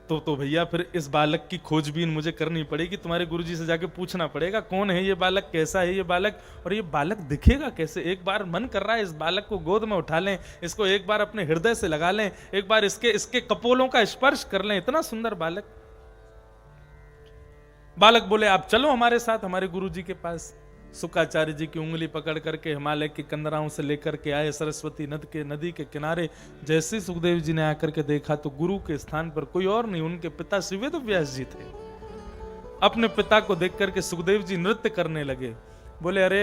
तो भैया फिर इस बालक की खोजबीन मुझे करनी पड़ेगी, तुम्हारे गुरुजी से जाके पूछना पड़ेगा कौन है ये बालक, कैसा है ये बालक, और ये बालक दिखेगा कैसे। एक बार मन कर रहा है इस बालक को गोद में उठा लें, इसको एक बार अपने हृदय से लगा लें, एक बार इसके कपोलों का स्पर्श कर लें, इतना सुंदर बालक। बालक बोले आप चलो हमारे साथ हमारे गुरुजी के पास। शुकाचार्य जी की उंगली पकड़ करके हिमालय की कंदराओं से लेकर के आए सरस्वती नदी के किनारे। जैसे सुखदेव जी ने आकर के देखा तो गुरु के स्थान पर कोई और नहीं, उनके पिता श्री वेद व्यास जी थे। अपने पिता को देख करके सुखदेव जी नृत्य करने लगे। बोले अरे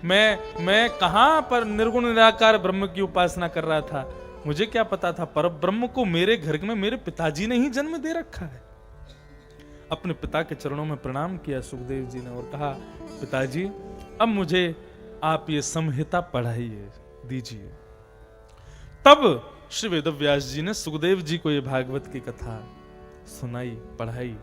मैं कहां पर निर्गुण निराकार ब्रह्म की उपासना कर रहा था, मुझे क्या पता था पर ब्रह्म को मेरे घर में मेरे पिताजी ने ही जन्म दे रखा है। अपने पिता के चरणों में प्रणाम किया सुखदेव जी ने और कहा पिताजी अब मुझे आप ये संहिता पढ़ाइए दीजिए। तब श्री वेद व्यास जी ने सुखदेव जी को ये भागवत की कथा सुनाई, पढ़ाई।